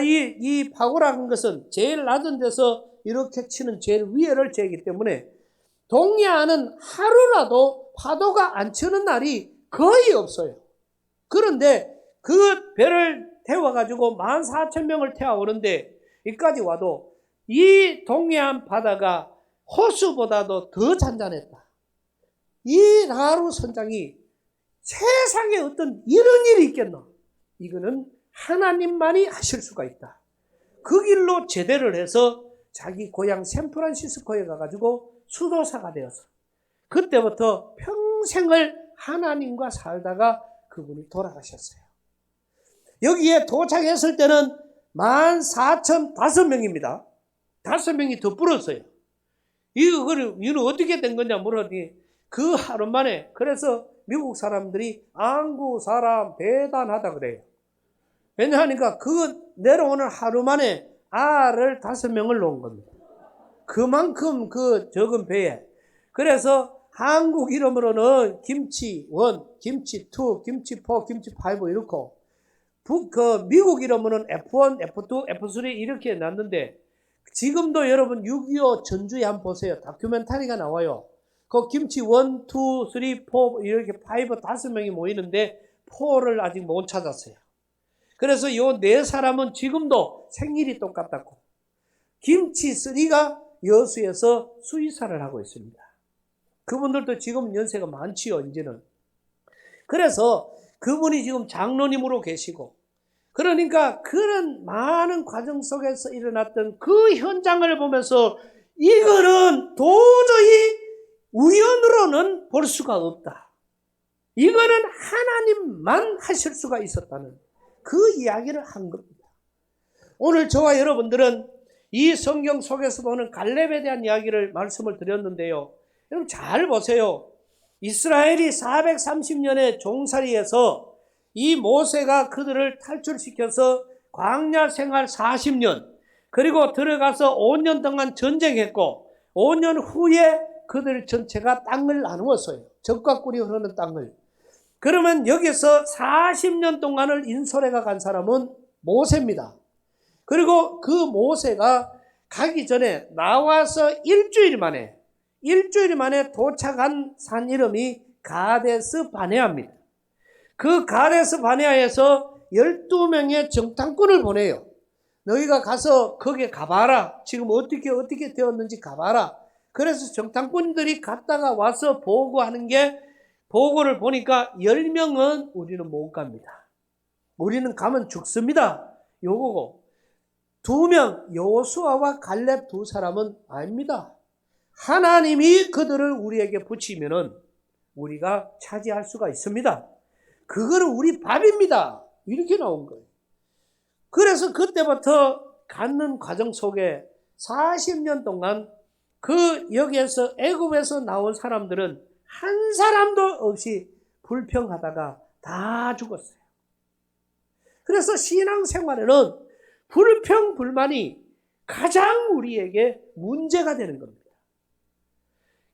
이 파고라는 것은 제일 낮은 데서 이렇게 치는 제일 위에를 재기 때문에 동해안은 하루라도 파도가 안 치는 날이 거의 없어요. 그런데 그 배를 태워가지고 14,000명을 태워오는데 여기까지 와도 이 동해안 바다가 호수보다도 더 잔잔했다. 이 라루 선장이 세상에 어떤 이런 일이 있겠나? 이거는 하나님만이 하실 수가 있다. 그 길로 제대를 해서 자기 고향 샌프란시스코에 가가지고 수도사가 되어서 그때부터 평생을 하나님과 살다가 그분이 돌아가셨어요. 여기에 도착했을 때는 14,005명입니다. 5명이 더 불었어요. 이거는 어떻게 된 거냐 물었더니 그 하루 만에 그래서 미국 사람들이 안구 사람 대단하다 그래요. 왜냐하니까 그 내려오는 하루 만에 알을 5명을 놓은 겁니다. 그만큼 그 적은 배에. 그래서 한국 이름으로는 김치1, 김치2, 김치4, 김치5 이렇고 미국 이름으로는 F1, F2, F3 이렇게 놨는데 지금도 여러분 6.25 전주에 한번 보세요. 다큐멘터리가 나와요. 그 김치 1, 2, 3, 4 이렇게 5, 5명이 모이는데 4를 아직 못 찾았어요. 그래서 요 네 사람은 지금도 생일이 똑같다고. 김치 3가 여수에서 수의사를 하고 있습니다. 그분들도 지금 연세가 많지요, 이제는. 그래서 그분이 지금 장로님으로 계시고, 그러니까 그런 많은 과정 속에서 일어났던 그 현장을 보면서 이거는 도저히 우연으로는 볼 수가 없다. 이거는 하나님만 하실 수가 있었다는 그 이야기를 한 겁니다. 오늘 저와 여러분들은 이 성경 속에서 보는 갈렙에 대한 이야기를 말씀을 드렸는데요. 여러분 잘 보세요. 이스라엘이 430년의 종살이에서 이 모세가 그들을 탈출시켜서 광야 생활 40년, 그리고 들어가서 5년 동안 전쟁했고 5년 후에 그들 전체가 땅을 나누었어요. 적과 꿀이 흐르는 땅을. 그러면 여기서 40년 동안을 인솔해가 간 사람은 모세입니다. 그리고 그 모세가 가기 전에 나와서 일주일 만에 도착한 산 이름이 가데스 바네아입니다. 그 가데스 바네아에서 12명의 정탐꾼을 보내요. 너희가 가서 거기에 가봐라. 지금 어떻게 되었는지 가봐라. 그래서 정탐꾼들이 갔다가 와서 보고하는 게, 보고를 보니까 10명은 우리는 못 갑니다. 우리는 가면 죽습니다. 요거고, 2명 여호수아와 갈렙 2사람은 아닙니다. 하나님이 그들을 우리에게 붙이면은 우리가 차지할 수가 있습니다. 그거는 우리 밥입니다. 이렇게 나온 거예요. 그래서 그때부터 갖는 과정 속에 40년 동안 여기에서 애굽에서 나온 사람들은 한 사람도 없이 불평하다가 다 죽었어요. 그래서 신앙생활에는 불평, 불만이 가장 우리에게 문제가 되는 겁니다.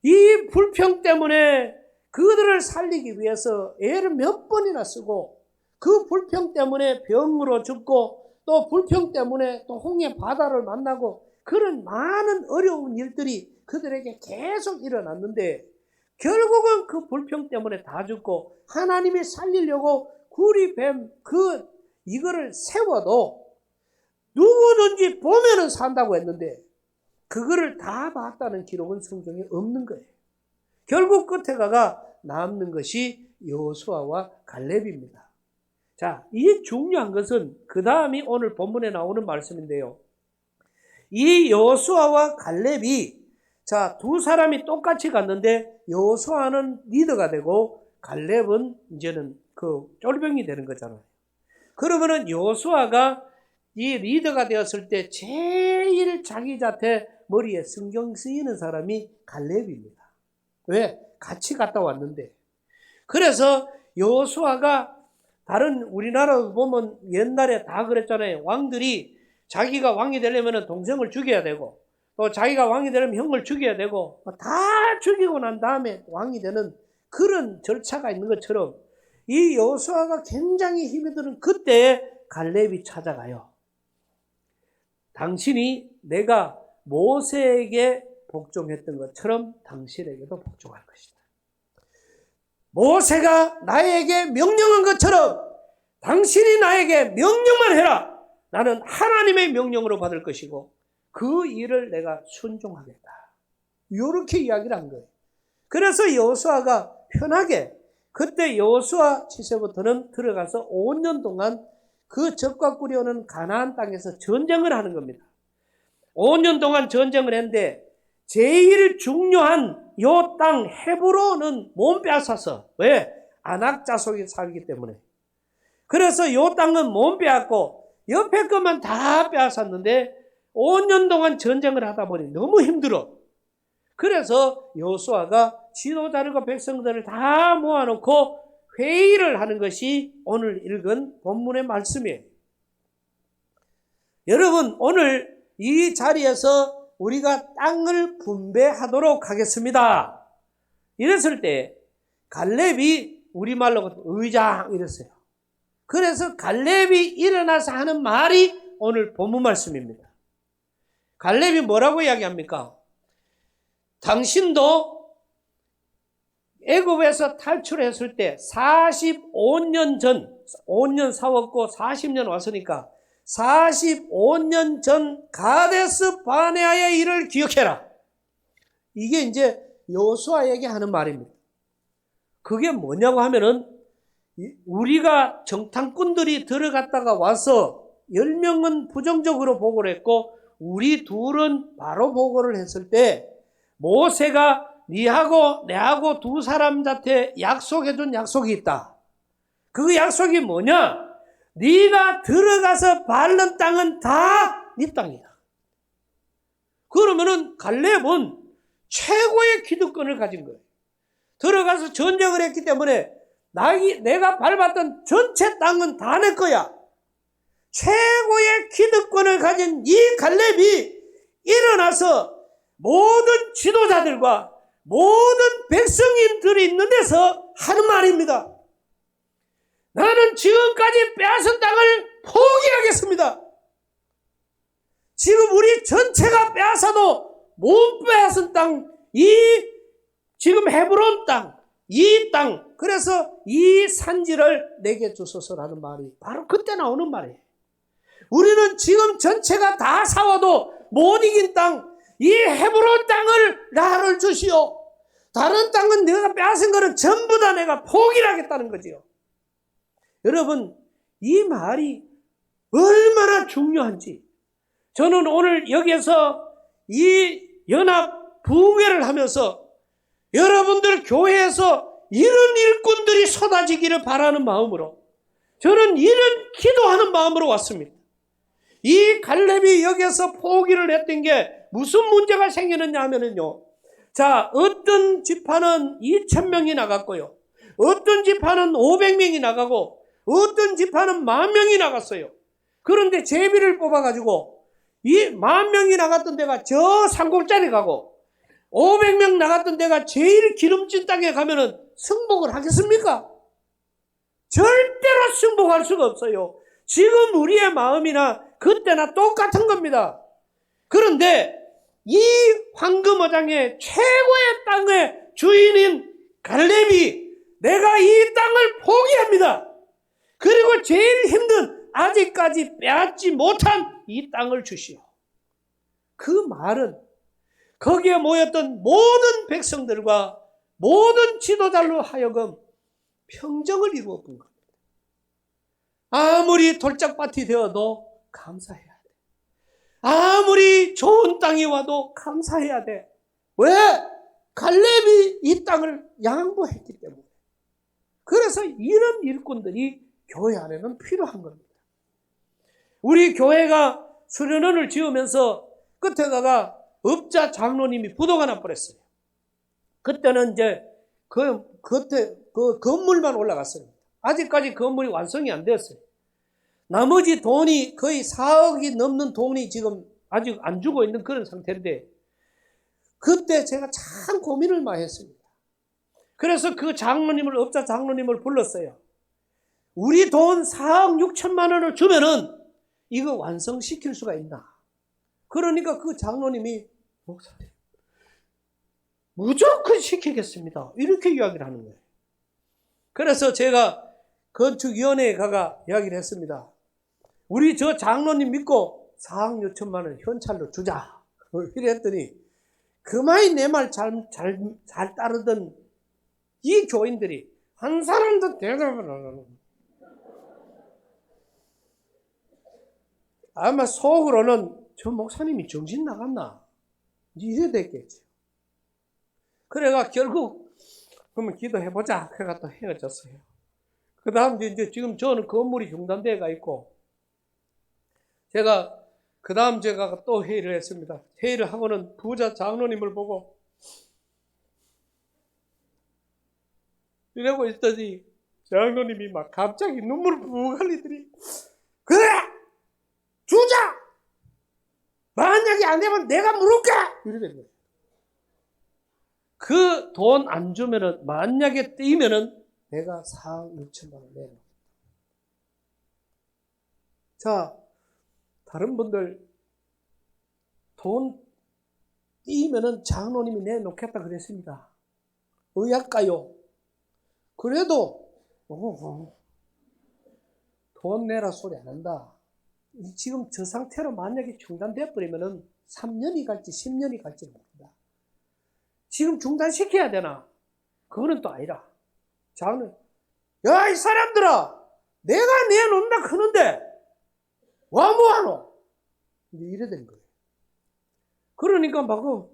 이 불평 때문에 그들을 살리기 위해서 애를 몇 번이나 쓰고, 그 불평 때문에 병으로 죽고, 또 불평 때문에 또 홍해 바다를 만나고, 그런 많은 어려운 일들이 그들에게 계속 일어났는데, 결국은 그 불평 때문에 다 죽고, 하나님이 살리려고 구리뱀 이거를 세워도 누구든지 보면은 산다고 했는데, 그거를 다 봤다는 기록은 성경에 없는 거예요. 결국 끝에 가가 남는 것이 여호수아와 갈렙입니다. 자, 이 중요한 것은 그 다음이 오늘 본문에 나오는 말씀인데요. 이 여호수아와 갈렙이, 자, 2사람이 똑같이 갔는데 여호수아는 리더가 되고 갈렙은 이제는 그 쫄병이 되는 거잖아요. 그러면은 여호수아가 이 리더가 되었을 때 제일 자기 자태 머리에 신경 쓰이는 사람이 갈렙입니다. 왜? 같이 갔다 왔는데. 그래서 여호수아가 다른 우리나라 보면 옛날에 다 그랬잖아요. 왕들이 자기가 왕이 되려면 동생을 죽여야 되고, 또 자기가 왕이 되려면 형을 죽여야 되고, 다 죽이고 난 다음에 왕이 되는 그런 절차가 있는 것처럼, 이 여호수아가 굉장히 힘이 드는 그때에 갈렙이 찾아가요. 당신이 내가 모세에게 복종했던 것처럼 당신에게도 복종할 것이다. 모세가 나에게 명령한 것처럼 당신이 나에게 명령만 해라. 나는 하나님의 명령으로 받을 것이고 그 일을 내가 순종하겠다. 이렇게 이야기를 한 거예요. 그래서 여호수아가 편하게, 그때 여호수아 시대부터는 들어가서 5년 동안 그 적과 꿀이 오는 가나안 땅에서 전쟁을 하는 겁니다. 5년 동안 전쟁을 했는데 제일 중요한 요 땅 헤브론은 못 빼앗아서, 왜? 아낙 자손이 살기 때문에. 그래서 요 땅은 못 빼앗고 옆에 것만 다 빼앗았는데 5년 동안 전쟁을 하다 보니 너무 힘들어. 그래서 여호수아가 지도자들과 백성들을 다 모아놓고 회의를 하는 것이 오늘 읽은 본문의 말씀이에요. 여러분, 오늘 이 자리에서 우리가 땅을 분배하도록 하겠습니다. 이랬을 때 갈렙이 우리말로 의장 이랬어요. 그래서 갈렙이 일어나서 하는 말이 오늘 본문 말씀입니다. 갈렙이 뭐라고 이야기합니까? 당신도 애굽에서 탈출했을 때 45년 전, 5년 싸웠고 40년 왔으니까 45년 전 가데스 바네아의 일을 기억해라. 이게 이제 여호수아에게 하는 말입니다. 그게 뭐냐고 하면은 우리가 정탐꾼들이 들어갔다가 와서 10명은 부정적으로 보고를 했고 우리 둘은 바로 보고를 했을 때 모세가 니하고 내하고 두 사람한테 약속해준 약속이 있다. 그 약속이 뭐냐? 네가 들어가서 밟는 땅은 다 네 땅이야. 그러면은 갈렙은 최고의 기득권을 가진 거예요. 들어가서 전쟁을 했기 때문에 내가 밟았던 전체 땅은 다 내 거야. 최고의 기득권을 가진 이 갈렙이 일어나서 모든 지도자들과 모든 백성인들이 있는 데서 하는 말입니다. 나는 지금까지 빼앗은 땅을 포기하겠습니다. 지금 우리 전체가 빼앗아도 못 빼앗은 땅, 지금 헤브론 땅, 이 땅, 그래서 이 산지를 내게 주소서라는 말이 바로 그때 나오는 말이에요. 우리는 지금 전체가 다 싸워도 못 이긴 땅, 이 헤브론 땅을 나를 주시오. 다른 땅은 내가 빼앗은 거는 전부 다 내가 포기를 하겠다는 거지요. 여러분, 이 말이 얼마나 중요한지 저는 오늘 여기에서 이 연합 부흥회를 하면서 여러분들 교회에서 이런 일꾼들이 쏟아지기를 바라는 마음으로 저는 이런 기도하는 마음으로 왔습니다. 이 갈렙이 여기에서 포기를 했던 게 무슨 문제가 생기느냐 하면요. 자, 어떤 지파는 2,000명이 나갔고요. 어떤 지파는 500명이 나가고 어떤 지파는 10,000명이 나갔어요. 그런데 제비를 뽑아가지고 이 10,000명이 나갔던 데가 저 산골짜리 가고 500명 나갔던 데가 제일 기름진 땅에 가면은 승복을 하겠습니까? 절대로 승복할 수가 없어요. 지금 우리의 마음이나 그때나 똑같은 겁니다. 그런데 이 황금어장의 최고의 땅의 주인인 갈렙이 내가 이 땅을 포기합니다. 그리고 제일 힘든 아직까지 빼앗지 못한 이 땅을 주시오. 그 말은 거기에 모였던 모든 백성들과 모든 지도자로 하여금 평정을 이루어 본 겁니다. 아무리 돌짝밭이 되어도 감사해야 돼. 아무리 좋은 땅이 와도 감사해야 돼. 왜? 갈렙이 이 땅을 양보했기 때문에. 그래서 이런 일꾼들이 교회 안에는 필요한 겁니다. 우리 교회가 수련원을 지으면서 끝에다가 업자 장로님이 부도가 나버렸어요. 그때는 이제 그때 그 건물만 올라갔어요. 아직까지 건물이 완성이 안 되었어요. 나머지 돈이 거의 4억이 넘는 돈이 지금 아직 안 주고 있는 그런 상태인데 그때 제가 참 고민을 많이 했습니다. 그래서 그 장로님을, 업자 장로님을 불렀어요. 우리 돈 4억 6천만 원을 주면은 이거 완성시킬 수가 있나? 그러니까 그 장로님이 목사님 무조건 시키겠습니다. 이렇게 이야기를 하는 거예요. 그래서 제가 건축위원회에 가가 이야기를 했습니다. 우리 저 장로님 믿고 4억 6천만 원 현찰로 주자. 이래 했더니 그만이 내 말 잘 따르던 이 교인들이 한 사람도 대답을 안 하는 거예요. 아마 속으로는 저 목사님이 정신 나갔나? 이래 됐겠죠. 그래가 결국 그러면 기도해보자. 그래가 또 헤어졌어요. 그 다음 이제 지금 저는 건물이 중단대가 있고 제가 그 다음 제가 또 회의를 했습니다. 회의를 하고는 부자 장로님을 보고 이러고 있더니 장로님이 막 갑자기 눈물을 푹 흘리더니 그래! 주자! 만약에 안 되면 내가 물을게! 이러는 거예요. 그 돈 안 주면은 만약에 뛰면은 내가 4억 6천만 원 내놔. 자, 다른 분들 돈 띄면은 장로님이 내놓겠다 그랬습니다. 의학가요. 그래도 돈 내라 소리 안 한다. 지금 저 상태로 만약에 중단돼 버리면은 3년이 갈지 10년이 갈지 모른다. 지금 중단시켜야 되나? 그거는 또 아니라. 장로, 야, 이 사람들아! 내가 내놓는다 하는데, 와, 뭐하노? 이제 이래 된 거예요. 그러니까 막,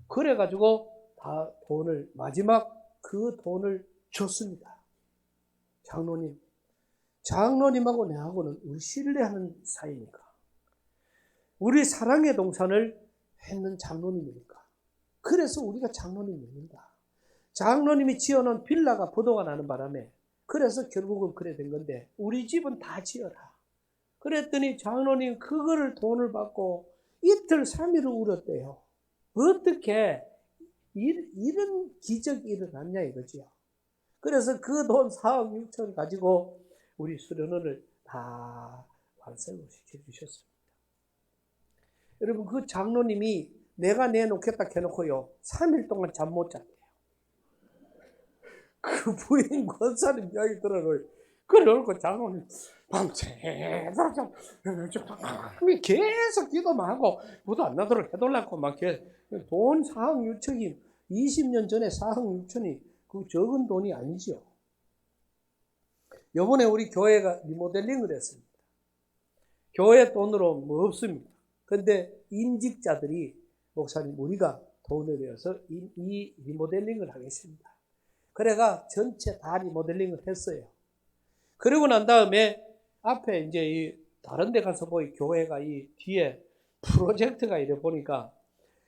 그래가지고 다 돈을, 마지막 그 돈을 줬습니다. 장로님. 장로님하고 내하고는 우리 신뢰하는 사이니까. 우리 사랑의 동산을 했는 장로님이니까. 그래서 우리가 장로님입니다. 장로님이 지어놓은 빌라가 부도가 나는 바람에 그래서 결국은 그래 된 건데 우리 집은 다 지어라. 그랬더니 장로님 그거를 돈을 받고 이틀 3일을 울었대요. 어떻게 이런 기적이 일어났냐 이거지요. 그래서 그 돈 4억 6천 가지고 우리 수련원을 다 완성을 시켜주셨습니다. 여러분 그 장로님이 내가 내놓겠다 해놓고요 3일 동안 잠 못 잤대요. 그 부인 권사님 이야기 들어요. 그래놓고 장로님 밤새도록 계속 기도만 하고 무도 안 나도록 해달라고 막 돈 4억 6천이 20년 전에 4억 6천이 그 적은 돈이 아니죠. 요번에 우리 교회가 리모델링을 했습니다. 교회 돈으로 뭐 없습니다. 근데 임직자들이 목사님 우리가 돈을 내서 이 리모델링을 하겠습니다. 그래가 전체 다 리모델링을 했어요. 그러고 난 다음에 앞에 이제 이 다른 데 가서 보이 교회가 이 뒤에 프로젝트가 이래 보니까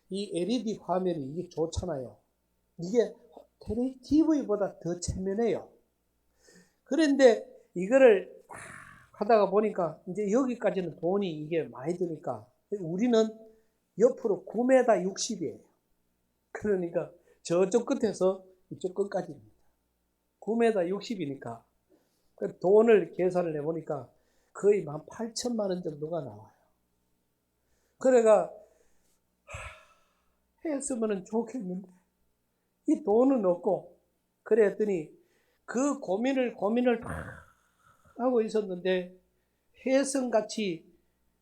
이 LED 화면이 이게 좋잖아요. 이게 TV보다 더 체면해요. 그런데 이거를 하다가 보니까 이제 여기까지는 돈이 이게 많이 드니까 우리는 옆으로 9m 60이에요. 그러니까 저쪽 끝에서 이쪽 끝까지입니다. 9m 60이니까 돈을 계산을 해보니까 거의 한 8천만 원 정도가 나와요. 그래가 했으면 좋겠는데 이 돈은 없고 그랬더니 그 고민을 하고 있었는데 혜성같이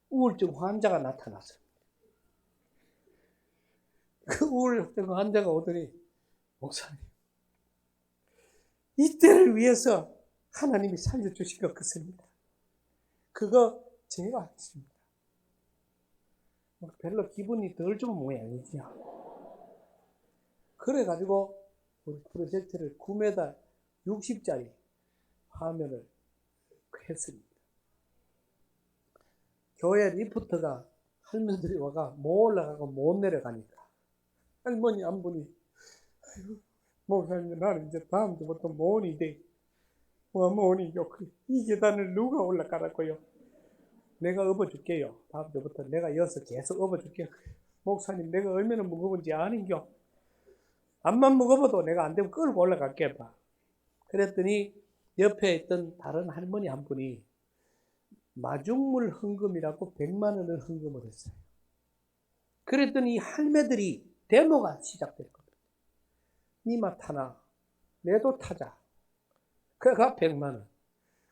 우울증 환자가 나타났습니다. 그 우울증 환자가 오더니 목사님 이때를 위해서 하나님이 살려주신 것 같습니다. 그거 제가 하겠습니다. 별로 기분이 덜 좋은 모양이죠. 그래가지고 우리 프로젝트를 9m 60짜리 화면을 했습니다. 교회 리프트가 할머니들이 와가 못 올라가고 못 내려가니까 할머니 한 분이 목사님 나는 이제 다음 주부터 모원이 돼. 모원이요. 이 계단을 누가 올라가라고요? 내가 업어줄게요. 다음 주부터 내가 이어서 계속 업어줄게요. 목사님 내가 얼마나 무거운지 아는겨? 암만 무거워도 내가 안 되면 끌고 올라갈게 봐. 그랬더니 옆에 있던 다른 할머니 한 분이 마중물 헌금이라고 100만 원을 헌금을 했어요. 그랬더니 할매들이 데모가 시작됐거든요. 니마 타나 내도 타자. 그래가 100만 원.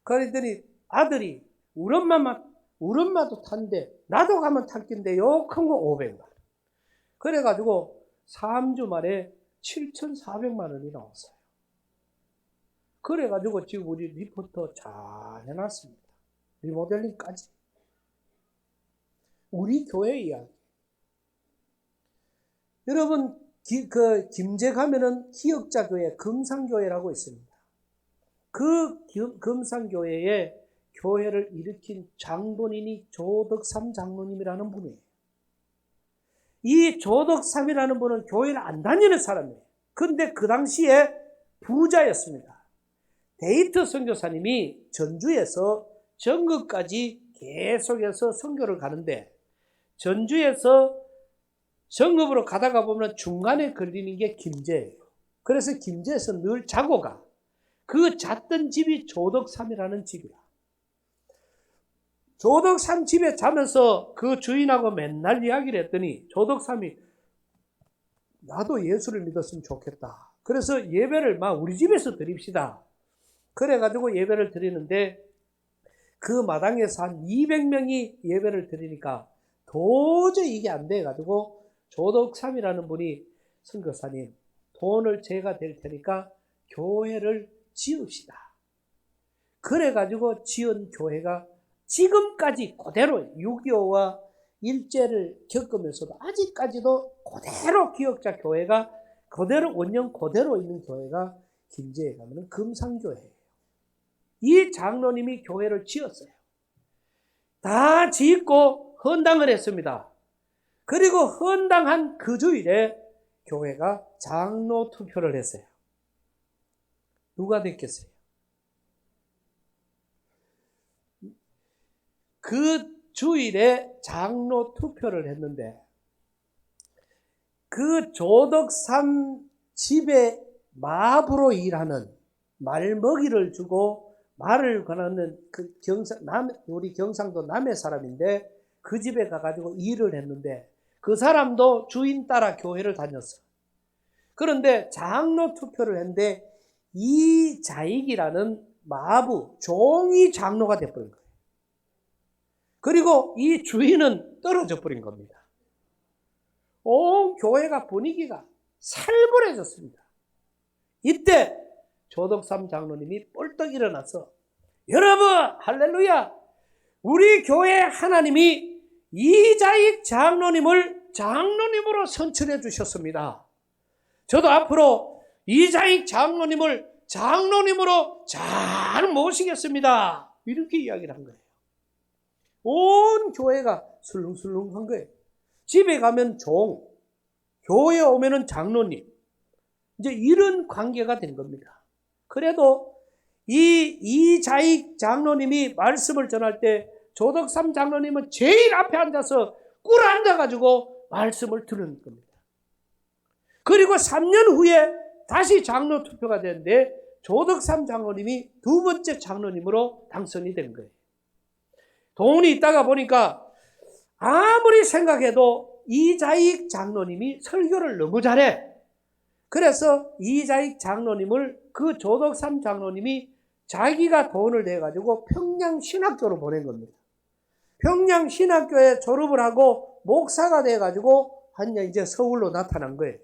그랬더니 아들이 우리 엄마도 탄데 나도 가면 탈 건데 요 큰 거 500만 원. 그래가지고 3주 만에 7,400만 원이 나왔어요. 그래가지고 지금 우리 리포터 잘 해놨습니다. 리모델링까지. 우리 교회 이야기. 여러분, 김제 가면은 기역자교회 금상교회라고 있습니다. 그 금상교회에 교회를 일으킨 장본인이 조덕삼 장로님이라는 분이에요. 이 조덕삼이라는 분은 교회를 안 다니는 사람이에요. 근데 그 당시에 부자였습니다. 데이트 선교사님이 전주에서 전국까지 계속해서 선교를 가는데 전주에서 정읍으로 가다가 보면 중간에 걸리는 게 김제예요. 그래서 김제에서 늘 자고 가. 그 잤던 집이 조덕삼이라는 집이야. 조덕삼 집에 자면서 그 주인하고 맨날 이야기를 했더니 조덕삼이 나도 예수를 믿었으면 좋겠다. 그래서 예배를 막 우리 집에서 드립시다. 그래가지고 예배를 드리는데 그 마당에서 한 200명이 예배를 드리니까 도저히 이게 안 돼가지고 조덕삼이라는 분이 선교사님 돈을 제가 댈 테니까 교회를 지읍시다. 그래가지고 지은 교회가 지금까지 그대로 6.25와 일제를 겪으면서도 아직까지도 그대로 기억자 교회가 그대로 원형 그대로 있는 교회가 김제에 가면 금상교회예요. 이 장로님이 교회를 지었어요. 다 짓고 헌당을 했습니다. 그리고 헌당한 그 주일에 교회가 장로 투표를 했어요. 누가 됐겠어요? 그 주일에 장로 투표를 했는데 그 조덕삼 집에 마부로 일하는 말먹이를 주고 말을 권하는 그 우리 경상도 남해 사람인데 그 집에 가가지고 일을 했는데 그 사람도 주인 따라 교회를 다녔어. 그런데 장로 투표를 했는데 이자익이라는 마부 종이 장로가 돼버린 거예요. 그리고 이 주인은 떨어져 버린 겁니다. 온 교회가 분위기가 살벌해졌습니다. 이때 조덕삼 장로님이 뻘떡 일어나서 여러분 할렐루야, 우리 교회 하나님이 이자익 장로님을 장로님으로 선출해 주셨습니다. 저도 앞으로 이자익 장로님을 장로님으로 잘 모시겠습니다. 이렇게 이야기를 한 거예요. 온 교회가 술렁술렁한 거예요. 집에 가면 종, 교회에 오면은 장로님, 이제 이런 관계가 된 겁니다. 그래도 이자익 장로님이 말씀을 전할 때 조덕삼 장로님은 제일 앞에 앉아서 꿇어 앉아가지고 말씀을 들은 겁니다. 그리고 3년 후에 다시 장로 투표가 됐는데 조덕삼 장로님이 두 번째 장로님으로 당선이 된 거예요. 돈이 있다가 보니까 아무리 생각해도 이자익 장로님이 설교를 너무 잘해. 그래서 이자익 장로님을 그 조덕삼 장로님이 자기가 돈을 내가지고 평양신학교로 보낸 겁니다. 평양신학교에 졸업을 하고 목사가 돼가지고 한 년 이제 서울로 나타난 거예요.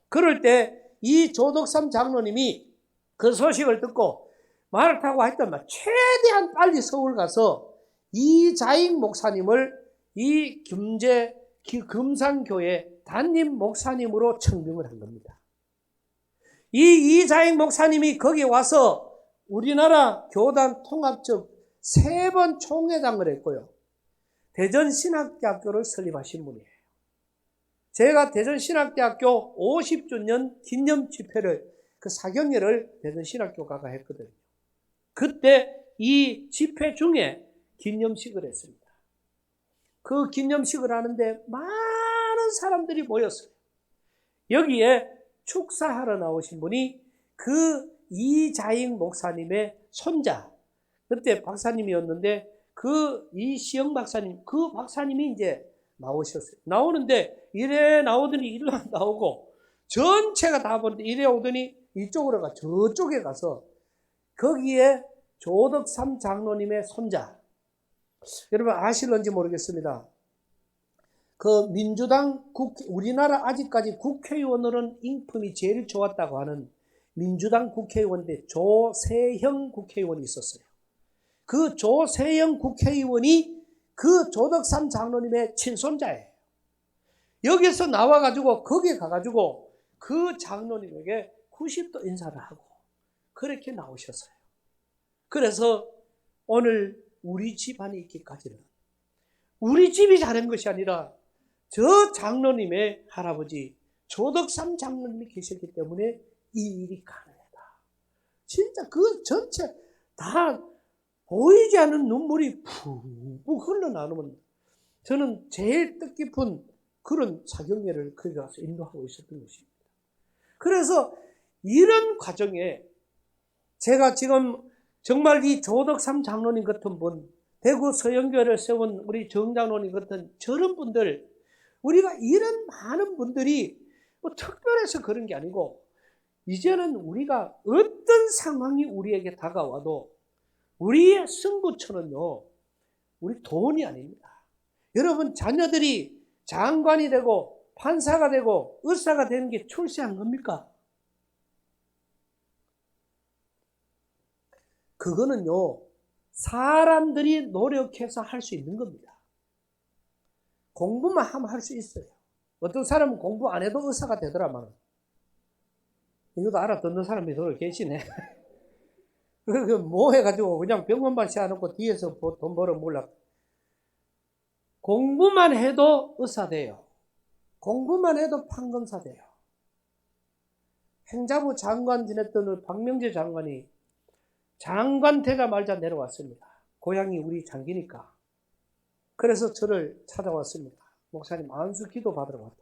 그럴 때 이 조덕삼 장로님이 그 소식을 듣고 말을 타고 하여튼 최대한 빨리 서울 가서 이자익 목사님을 이 김제 금산교회 담임 목사님으로 청명을 한 겁니다. 이 이자익 목사님이 거기 와서 우리나라 교단 통합적 3번 총회장을 했고요. 대전신학대학교를 설립하신 분이에요. 제가 대전신학대학교 50주년 기념 집회를 그 사경회를 대전신학교가가 했거든요. 그때 이 집회 중에 기념식을 했습니다. 그 기념식을 하는데 많은 사람들이 모였어요. 여기에 축사하러 나오신 분이 그 이자익 목사님의 손자, 그때 박사님이었는데 그 이시영 박사님, 그 박사님이 이제 나오셨어요. 나오는데 이래 나오더니 이리로 나오고 전체가 다 보는데 이래 오더니 이쪽으로 가 저쪽에 가서 거기에 조덕삼 장로님의 손자, 여러분 아실런지 모르겠습니다. 그 민주당 우리나라 아직까지 국회의원으로는 인품이 제일 좋았다고 하는 민주당 국회의원인데 조세형 국회의원이 있었어요. 그 조세형 국회의원이 그 조덕삼 장로님의 친손자예요. 여기서 나와가지고 거기에 가가지고 그 장로님에게 90도 인사를 하고 그렇게 나오셨어요. 그래서 오늘 우리 집안에 있기까지는 우리 집이 잘한 것이 아니라 저 장로님의 할아버지 조덕삼 장로님이 계셨기 때문에 이 일이 가능하다. 진짜 그 전체 다 보이지 않는 눈물이 푹 흘러나오면 저는 제일 뜻깊은 그런 사경회를 거기 가서 인도하고 있었던 것입니다. 그래서 이런 과정에 제가 지금 정말 이 조덕삼 장로님 같은 분 대구 서영교회를 세운 우리 정장로님 같은 저런 분들, 우리가 이런 많은 분들이 뭐 특별해서 그런 게 아니고, 이제는 우리가 어떤 상황이 우리에게 다가와도 우리의 승부처는요, 우리 돈이 아닙니다. 여러분, 자녀들이 장관이 되고 판사가 되고 의사가 되는 게 출세한 겁니까? 그거는요, 사람들이 노력해서 할 수 있는 겁니다. 공부만 하면 할 수 있어요. 어떤 사람은 공부 안 해도 의사가 되더라만. 이것도 알아듣는 사람이 더 계시네. 뭐 해가지고 그냥 병원만 세워놓고 뒤에서 돈 벌어 몰라. 공부만 해도 의사 돼요. 공부만 해도 판검사 돼요. 행자부 장관 지냈던 박명재 장관이 장관 되자마자 내려왔습니다. 고향이 우리 장기니까. 그래서 저를 찾아왔습니다. 목사님 안수 기도 받으러 왔다.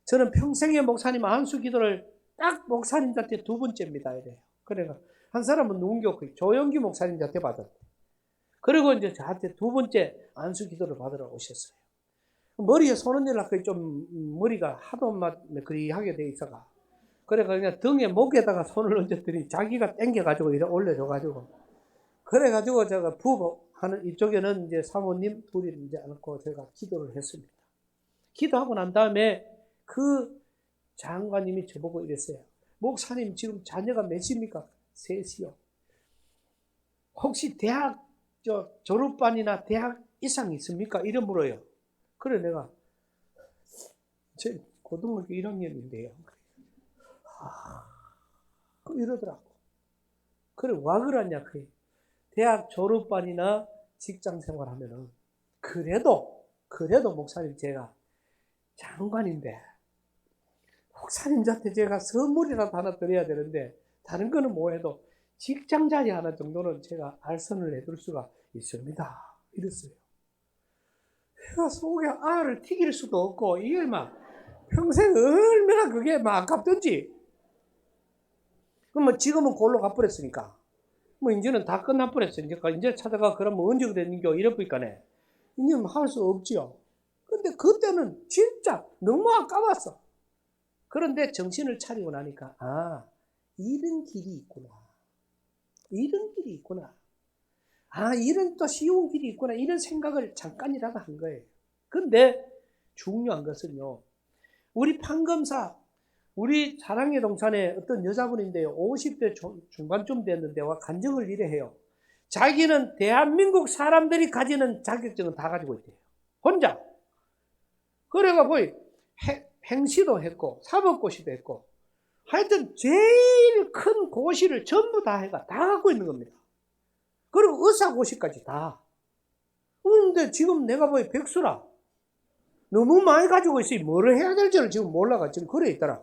저는 평생에 목사님 안수 기도를 딱 목사님한테 두 번째입니다. 이래요. 그래가 한 사람은 누군가 조영기 목사님한테 받았대. 그리고 이제 저한테 두 번째 안수 기도를 받으러 오셨어요. 머리에 손을 내려고 좀 머리가 하도 막 그리하게 돼 있어가. 그래 그냥 등에 목에다가 손을 얹었더니 자기가 당겨가지고 이래 올려줘가지고. 그래가지고 제가 부부하는 이쪽에는 이제 사모님 둘이 이제 앉고 제가 기도를 했습니다. 기도하고 난 다음에 그 장관님이 저보고 이랬어요. 목사님 지금 자녀가 몇입니까? 셋이요. 혹시 대학 졸업반이나 대학 이상 있습니까? 이래 물어요. 그래 내가 제 고등학교 1학년인데요. 이러더라고. 그래 와 그러냐 그래. 대학 졸업반이나 직장 생활하면은 그래도 목사님 제가 장관인데 목사님한테 제가 선물이라도 하나 드려야 되는데 다른 거는 뭐 해도 직장 자리 하나 정도는 제가 알선을 해둘 수가 있습니다. 이랬어요. 내가 속에 알을 튀길 수도 없고 이게 막 평생 얼마나 그게 막 아깝던지. 그럼 뭐 지금은 골로 가버렸으니까 뭐 이제는 다 끝나버렸어. 이제 찾아가 그러면 언제 됐는겨 이래보니까네 이제는 할 수 없지요. 근데 그때는 진짜 너무 아까웠어. 그런데 정신을 차리고 나니까 이런 길이 있구나. 이런 길이 있구나. 이런 또 쉬운 길이 있구나. 이런 생각을 잠깐이라도 한 거예요. 근데 중요한 것은요. 우리 판검사, 우리 사랑의 동산에 어떤 여자분인데요. 50대 중반쯤 됐는데 와 간증을 이래 해요. 자기는 대한민국 사람들이 가지는 자격증은 다 가지고 있대요. 혼자. 그래가 보이 행시도 했고 사법고시도 했고 하여튼 제일 큰 고시를 전부 다 해가 다 갖고 있는 겁니다. 그리고 의사고시까지 다. 그런데 지금 내가 보니 백수라. 너무 많이 가지고 있으니 뭐를 해야 될지를 지금 몰라가 지금 그래 있더라.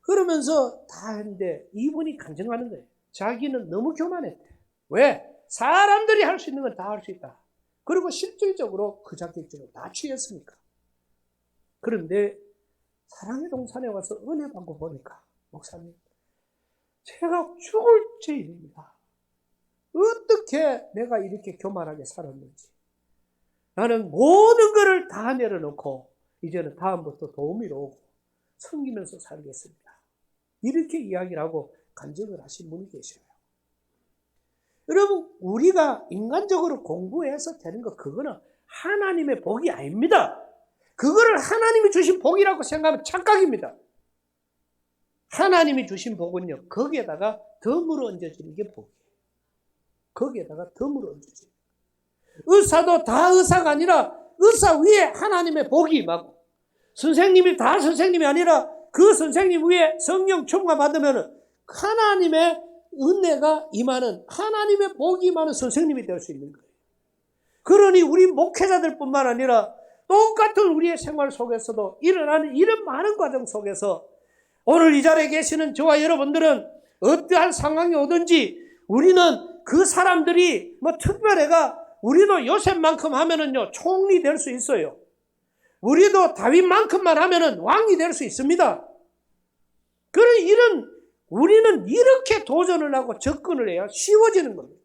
그러면서 다 했는데 이분이 간증하는 거예요. 자기는 너무 교만했대. 왜? 사람들이 할 수 있는 건 다 할 수 있다. 그리고 실질적으로 그 자격증을 다 취했으니까. 그런데 사랑의 동산에 와서 은혜 받고 보니까 목사님 제가 죽을 죄인입니다. 어떻게 내가 이렇게 교만하게 살았는지. 나는 모든 것을 다 내려놓고 이제는 다음부터 도우미로 오고 섬기면서 살겠습니다. 이렇게 이야기를 하고 간증을 하신 분이 계셔요. 여러분 우리가 인간적으로 공부해서 되는 거 그거는 하나님의 복이 아닙니다. 그거를 하나님이 주신 복이라고 생각하면 착각입니다. 하나님이 주신 복은요. 거기에다가 덤으로 얹어지는 게 복이에요. 거기에다가 덤으로 얹어지는 의사도 다 의사가 아니라 의사 위에 하나님의 복이 임하고 선생님이 다 선생님이 아니라 그 선생님 위에 성령 충만 받으면 하나님의 은혜가 임하는 하나님의 복이 임하는 선생님이 될 수 있는 거예요. 그러니 우리 목회자들 뿐만 아니라 똑같은 우리의 생활 속에서도 일어나는 이런 많은 과정 속에서 오늘 이 자리에 계시는 저와 여러분들은 어떠한 상황이 오든지 우리는 그 사람들이 뭐 특별해가 우리도 요셉만큼 하면은요 총리 될 수 있어요. 우리도 다윗만큼만 하면은 왕이 될 수 있습니다. 우리는 이렇게 도전을 하고 접근을 해야 쉬워지는 겁니다.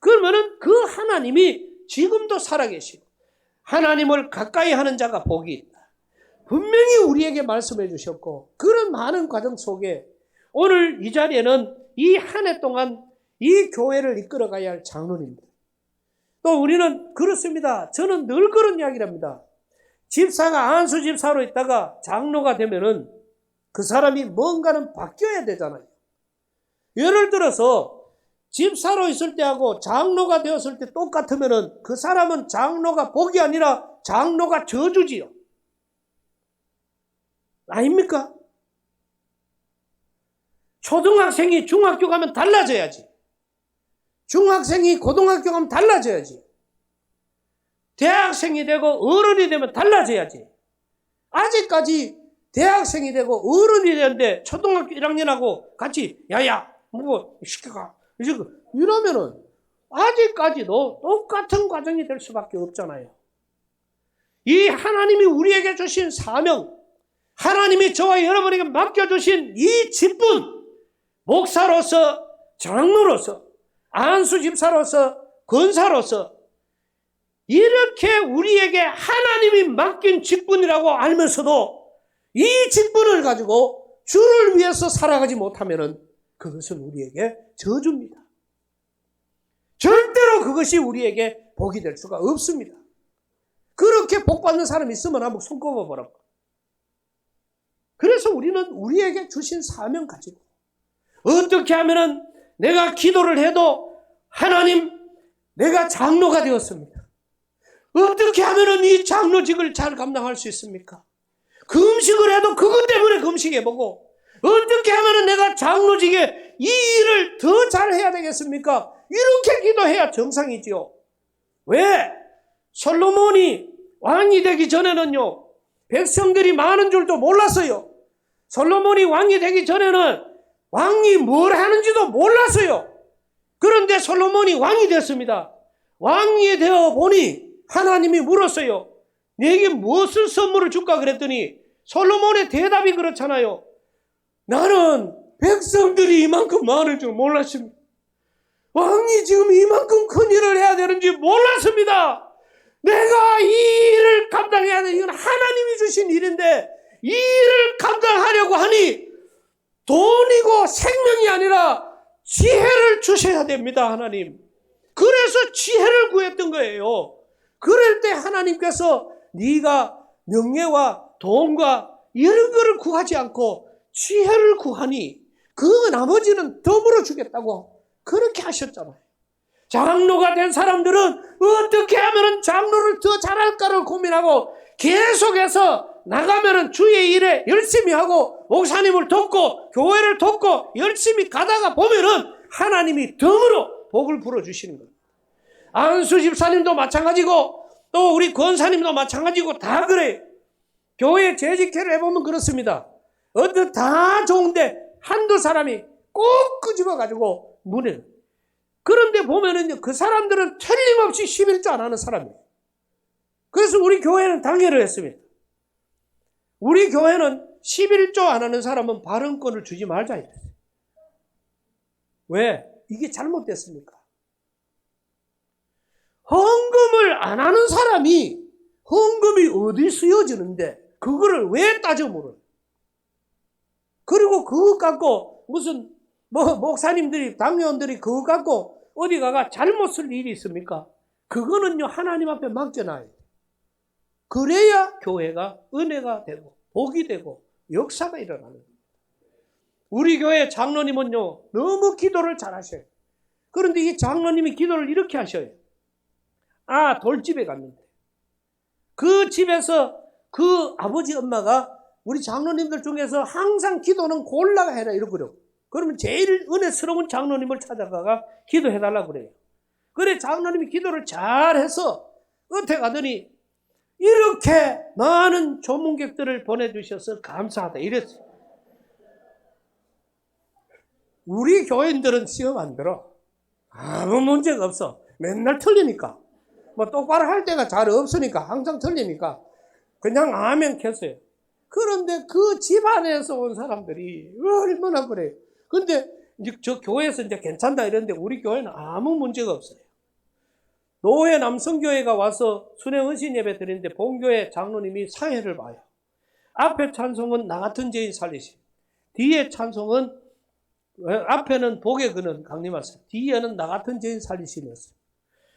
그러면은 그 하나님이 지금도 살아계시고 하나님을 가까이 하는 자가 복이 있다. 분명히 우리에게 말씀해 주셨고, 그런 많은 과정 속에 오늘 이 자리에는 이 한 해 동안 이 교회를 이끌어가야 할 장로님들. 또 우리는 그렇습니다. 저는 늘 그런 이야기를 합니다. 집사가 안수 집사로 있다가 장로가 되면은 그 사람이 뭔가는 바뀌어야 되잖아요. 예를 들어서 집사로 있을 때하고 장로가 되었을 때 똑같으면은 그 사람은 장로가 복이 아니라 장로가 저주지요. 아닙니까? 초등학생이 중학교 가면 달라져야지. 중학생이 고등학교 가면 달라져야지. 대학생이 되고 어른이 되면 달라져야지. 아직까지 대학생이 되고 어른이 되는데 초등학교 1학년하고 같이 야야 뭐 시켜가 이러면은 아직까지도 똑같은 과정이 될 수밖에 없잖아요. 이 하나님이 우리에게 주신 사명, 하나님이 저와 여러분에게 맡겨주신 이 직분, 목사로서, 장로로서, 안수 집사로서, 권사로서 이렇게 우리에게 하나님이 맡긴 직분이라고 알면서도 이 직분을 가지고 주를 위해서 살아가지 못하면은 그것은 우리에게 저주입니다. 절대로 그것이 우리에게 복이 될 수가 없습니다. 그렇게 복 받는 사람이 있으면 한번 손꼽아 보라고. 그래서 우리는 우리에게 주신 사명 가지고 어떻게 하면은 내가 기도를 해도 하나님 내가 장로가 되었습니다. 어떻게 하면은 이 장로직을 잘 감당할 수 있습니까? 금식을 해도 그것 때문에 금식해보고 어떻게 하면은 내가 장로직에 이 일을 더 잘해야 되겠습니까? 이렇게 기도해야 정상이지요. 왜? 솔로몬이 왕이 되기 전에는요, 백성들이 많은 줄도 몰랐어요. 솔로몬이 왕이 되기 전에는 왕이 뭘 하는지도 몰랐어요. 그런데 솔로몬이 왕이 됐습니다. 왕이 되어 보니 하나님이 물었어요. 내게 무엇을 선물을 줄까 그랬더니 솔로몬의 대답이 그렇잖아요. 나는 백성들이 이만큼 많을 줄 몰랐습니다. 왕이 지금 이만큼 큰 일을 해야 되는지 몰랐습니다. 내가 이 일을 감당해야 되는 이건 하나님이 주신 일인데 이 일을 감당하려고 하니 돈이고 생명이 아니라 지혜를 주셔야 됩니다, 하나님. 그래서 지혜를 구했던 거예요. 그럴 때 하나님께서 네가 명예와 돈과 이런 거를 구하지 않고 지혜를 구하니 그 나머지는 더불어 주겠다고 그렇게 하셨잖아요. 장로가 된 사람들은 어떻게 하면 장로를 더 잘할까를 고민하고 계속해서 나가면은 주의 일에 열심히 하고 목사님을 돕고 교회를 돕고 열심히 가다가 보면은 하나님이 덤으로 복을 불어주시는 거예요. 안수 집사님도 마찬가지고 또 우리 권사님도 마찬가지고 다 그래요. 교회 재직회를 해보면 그렇습니다. 어떤 다 좋은데 한두 사람이 꼭 끄집어가지고 문에 그런데 보면은 그 사람들은 틀림없이 11조 안 하는 사람이에요. 그래서 우리 교회는 당회를 했습니다. 우리 교회는 11조 안 하는 사람은 발언권을 주지 말자 이랬어요. 왜? 이게 잘못됐습니까? 헌금을 안 하는 사람이 헌금이 어디 쓰여지는데 그거를 왜 따져 물어요? 그리고 그것 갖고 무슨 목사님들이 당회원들이 그거 갖고 어디 가가 잘못 쓸 일이 있습니까? 그거는요 하나님 앞에 맡겨놔야 돼요. 그래야 교회가 은혜가 되고 복이 되고 역사가 일어나는 겁니다. 우리 교회 장로님은요 너무 기도를 잘하셔요. 그런데 이 장로님이 기도를 이렇게 하셔요. 돌집에 갔는데 그 집에서 그 아버지 엄마가 우리 장로님들 중에서 항상 기도는 골라가 해라 이러거든요. 그러면 제일 은혜스러운 장로님을 찾아가가 기도해달라고 그래요. 그래 장로님이 기도를 잘해서 끝에 가더니 이렇게 많은 조문객들을 보내주셔서 감사하다 이랬어요. 우리 교인들은 시험 안 들어. 아무 문제가 없어. 맨날 틀리니까. 똑바로 할 때가 잘 없으니까 항상 틀리니까 그냥 아멘 켰어요. 그런데 그 집안에서 온 사람들이 얼마나 그래요. 근데 이제 저 교회에서 이제 괜찮다 이랬는데 우리 교회는 아무 문제가 없어요. 노회 남성교회가 와서 순회헌신 예배 드리는데 본교회 장로님이 사회를 봐요. 앞에 찬송은 나 같은 죄인 살리심, 뒤에 찬송은 앞에는 복에 그는 강림하사, 뒤에는 나 같은 죄인 살리심이었어요.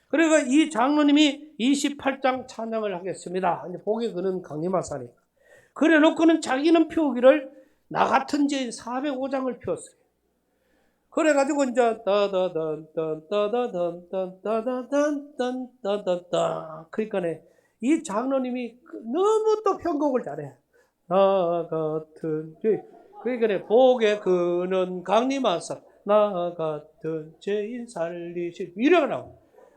그러니까 이 장로님이 28장 찬양을 하겠습니다. 복에 그는 강림하사니까. 그래 놓고는 자기는 피우기를 나 같은 죄인 405장을 피웠어요. 그래가지고 이제 따다다단단단단단단단단단 그러니까 이 장로님이 너무 또 편곡을 잘해. 나 같은 죄인 그러니까 복에 그는 강림하사 나 같은 죄인 살리신 이래가 나와.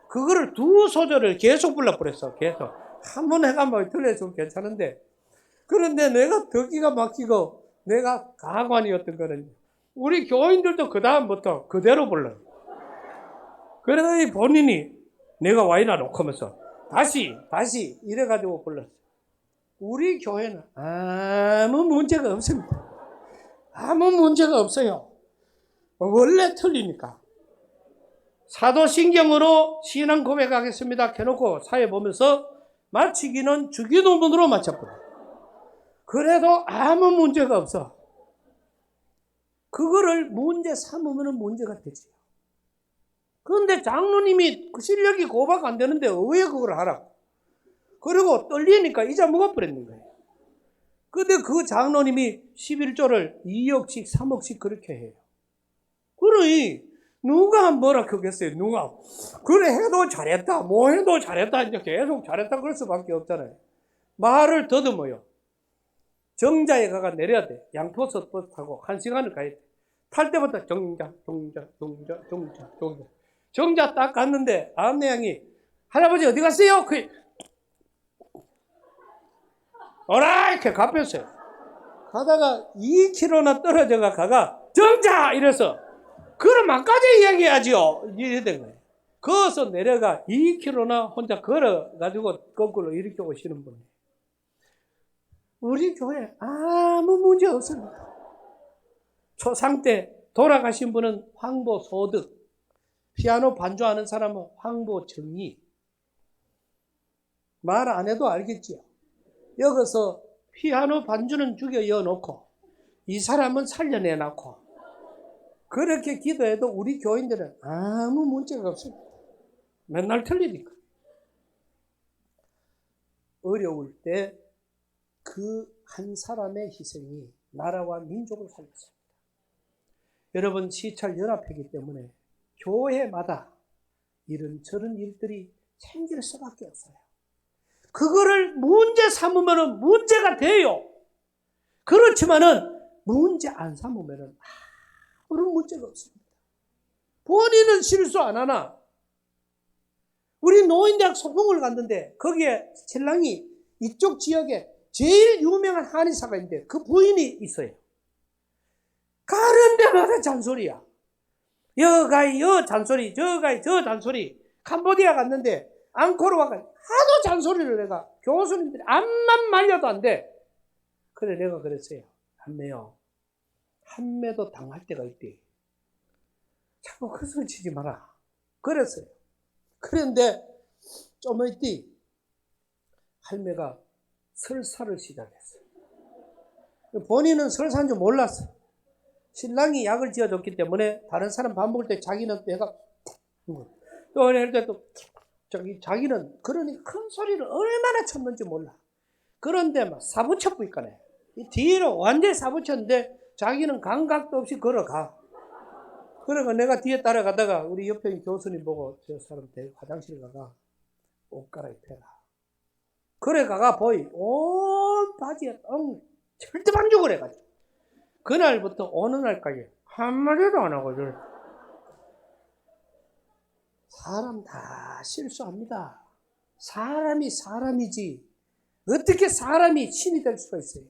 그거를 두 소절을 계속 불러버렸어. 계속 한 번 해가면 들려주면 괜찮은데 그런데 내가 더 기가 막히고 내가 가관이었던 거는 우리 교인들도 그 다음부터 그대로 불러요. 그러더니 본인이 내가 와이나 놓고 하면서 다시 이래가지고 불렀어요. 우리 교회는 아무 문제가 없습니다. 아무 문제가 없어요. 원래 틀리니까. 사도신경으로 신앙 고백하겠습니다. 켜놓고 사회 보면서 마치기는 주기도문으로 마쳤거든요. 그래도 아무 문제가 없어. 그거를 문제 삼으면 문제가 되지. 그런데 장로님이 그 실력이 고박 안 되는데 왜 그걸 하라고? 그리고 떨리니까 이자 먹어버렸는 거예요. 근데 그 장로님이 11조를 2억씩 3억씩 그렇게 해요. 그러니 누가 뭐라 그러겠어요? 누가 그래 해도 잘했다 뭐 해도 잘했다 이제 계속 잘했다 그럴 수밖에 없잖아요. 말을 더듬어요. 정자에 가가 내려야 돼. 양토서 버스 타고 1시간을 가야 돼. 탈 때부터 정자 정자 딱 갔는데 안내양이 할아버지 어디 갔어요? 어라 이렇게 갚였어요. 가다가 2km나 떨어져가 가가 정자 이래서 그럼 만까지 이야기해야지요. 이래 된 거예요. 거기서 내려가 2km나 혼자 걸어가지고 거꾸로 이렇게 오시는 분이에요. 우리 교회 아무 문제 없습니다. 초상 때 돌아가신 분은 황보소득, 피아노 반주하는 사람은 황보정희. 말 안 해도 알겠지요. 여기서 피아노 반주는 죽여 이어놓고 이 사람은 살려내놓고 그렇게 기도해도 우리 교인들은 아무 문제가 없습니다. 맨날 틀리니까. 어려울 때 그 한 사람의 희생이 나라와 민족을 살렸습니다. 여러분 시찰 연합회이기 때문에 교회마다 이런저런 일들이 생길 수밖에 없어요. 그거를 문제 삼으면 문제가 돼요. 그렇지만은 문제 안 삼으면 아무런 문제가 없습니다. 본인은 실수 안 하나? 우리 노인대학 소풍을 갔는데 거기에 신랑이 이쪽 지역에 제일 유명한 한의사가 있는데 그 부인이 있어요. 가는 데마다 잔소리야. 여가이 여 잔소리, 저가이 저 잔소리. 캄보디아 갔는데 앙코르 와가 하도 잔소리를 내가 교수님들이 암만 말려도 안 돼. 그래 내가 그랬어요. 한매요. 한매도 당할 때가 있대. 자꾸 그 소리 치지 마라. 그랬어요. 그런데 좀 있디 할매가 설사를 시작했어요. 본인은 설사인 줄 몰랐어. 신랑이 약을 지어줬기 때문에 다른 사람 밥 먹을 때 자기는 내가 또 이럴 때 또 자기는 그러니 큰 소리를 얼마나 쳤는지 몰라. 그런데 막 사부쳤고 있거네. 뒤로 완전히 사부쳤는데 자기는 감각도 없이 걸어가. 그러니까 내가 뒤에 따라가다가 우리 옆에 있는 교수님 보고 저 사람 화장실 가가 옷 갈아입혀라. 그래 가가 보이 온 바지에 절대 반죽을 해가지고 그날부터 어느 날까지 한마디도 안 하고 사람 다 실수합니다. 사람이 사람이지 어떻게 사람이 신이 될 수가 있어요.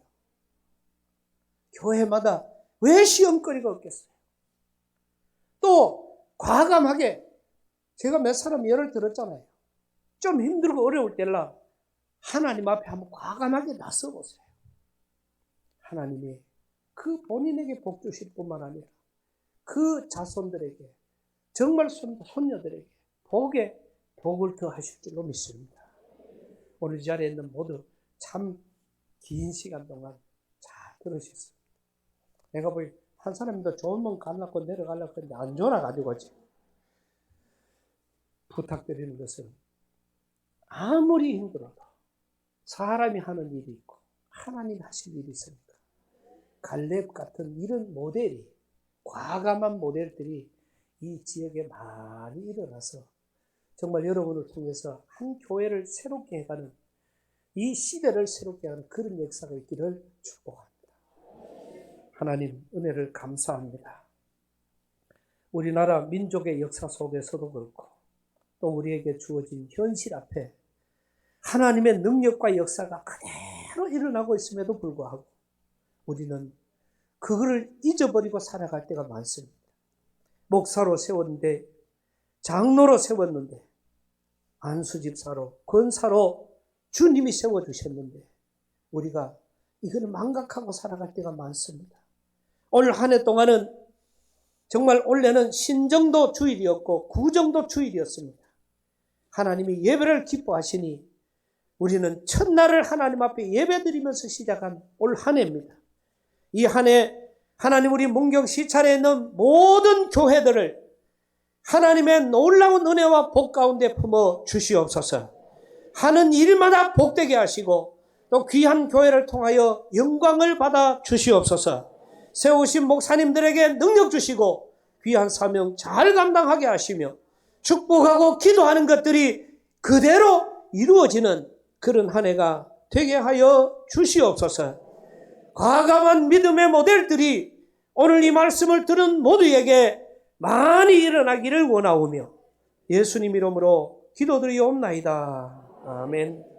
교회마다 왜 시험거리가 없겠어요. 또 과감하게 제가 몇 사람 예를 들었잖아요. 좀 힘들고 어려울 때라 하나님 앞에 한번 과감하게 나서보세요. 하나님이 그 본인에게 복 주실 뿐만 아니라 그 자손들에게 정말 손녀들에게 복의 복을 더하실 줄로 믿습니다. 오늘 이 자리에 있는 모두 참 긴 시간 동안 잘 들으셨습니다. 내가 보기 한 사람도 좋은 놈 갈라고 내려가려고 했는데 안 좋아가지고 지금 부탁드리는 것은 아무리 힘들어도 사람이 하는 일이 있고 하나님이 하실 일이 있으니까 갈렙 같은 이런 모델이, 과감한 모델들이 이 지역에 많이 일어나서 정말 여러분을 통해서 한 교회를 새롭게 해가는, 이 시대를 새롭게 하는 그런 역사가 있기를 축복합니다. 하나님 은혜를 감사합니다. 우리나라 민족의 역사 속에서도 그렇고 또 우리에게 주어진 현실 앞에 하나님의 능력과 역사가 그대로 일어나고 있음에도 불구하고 우리는 그거를 잊어버리고 살아갈 때가 많습니다. 목사로 세웠는데, 장로로 세웠는데, 안수집사로, 권사로 주님이 세워주셨는데 우리가 이걸 망각하고 살아갈 때가 많습니다. 오늘 한 해 동안은 정말 올해는 신정도 주일이었고 구정도 주일이었습니다. 하나님이 예배를 기뻐하시니 우리는 첫날을 하나님 앞에 예배드리면서 시작한 올 한 해입니다. 이 한 해 하나님 우리 문경 시찰에 있는 모든 교회들을 하나님의 놀라운 은혜와 복 가운데 품어 주시옵소서. 하는 일마다 복되게 하시고 또 귀한 교회를 통하여 영광을 받아 주시옵소서. 세우신 목사님들에게 능력 주시고 귀한 사명 잘 감당하게 하시며 축복하고 기도하는 것들이 그대로 이루어지는 그런 한 해가 되게 하여 주시옵소서. 과감한 믿음의 모델들이 오늘 이 말씀을 들은 모두에게 많이 일어나기를 원하오며 예수님 이름으로 기도드리옵나이다. 아멘.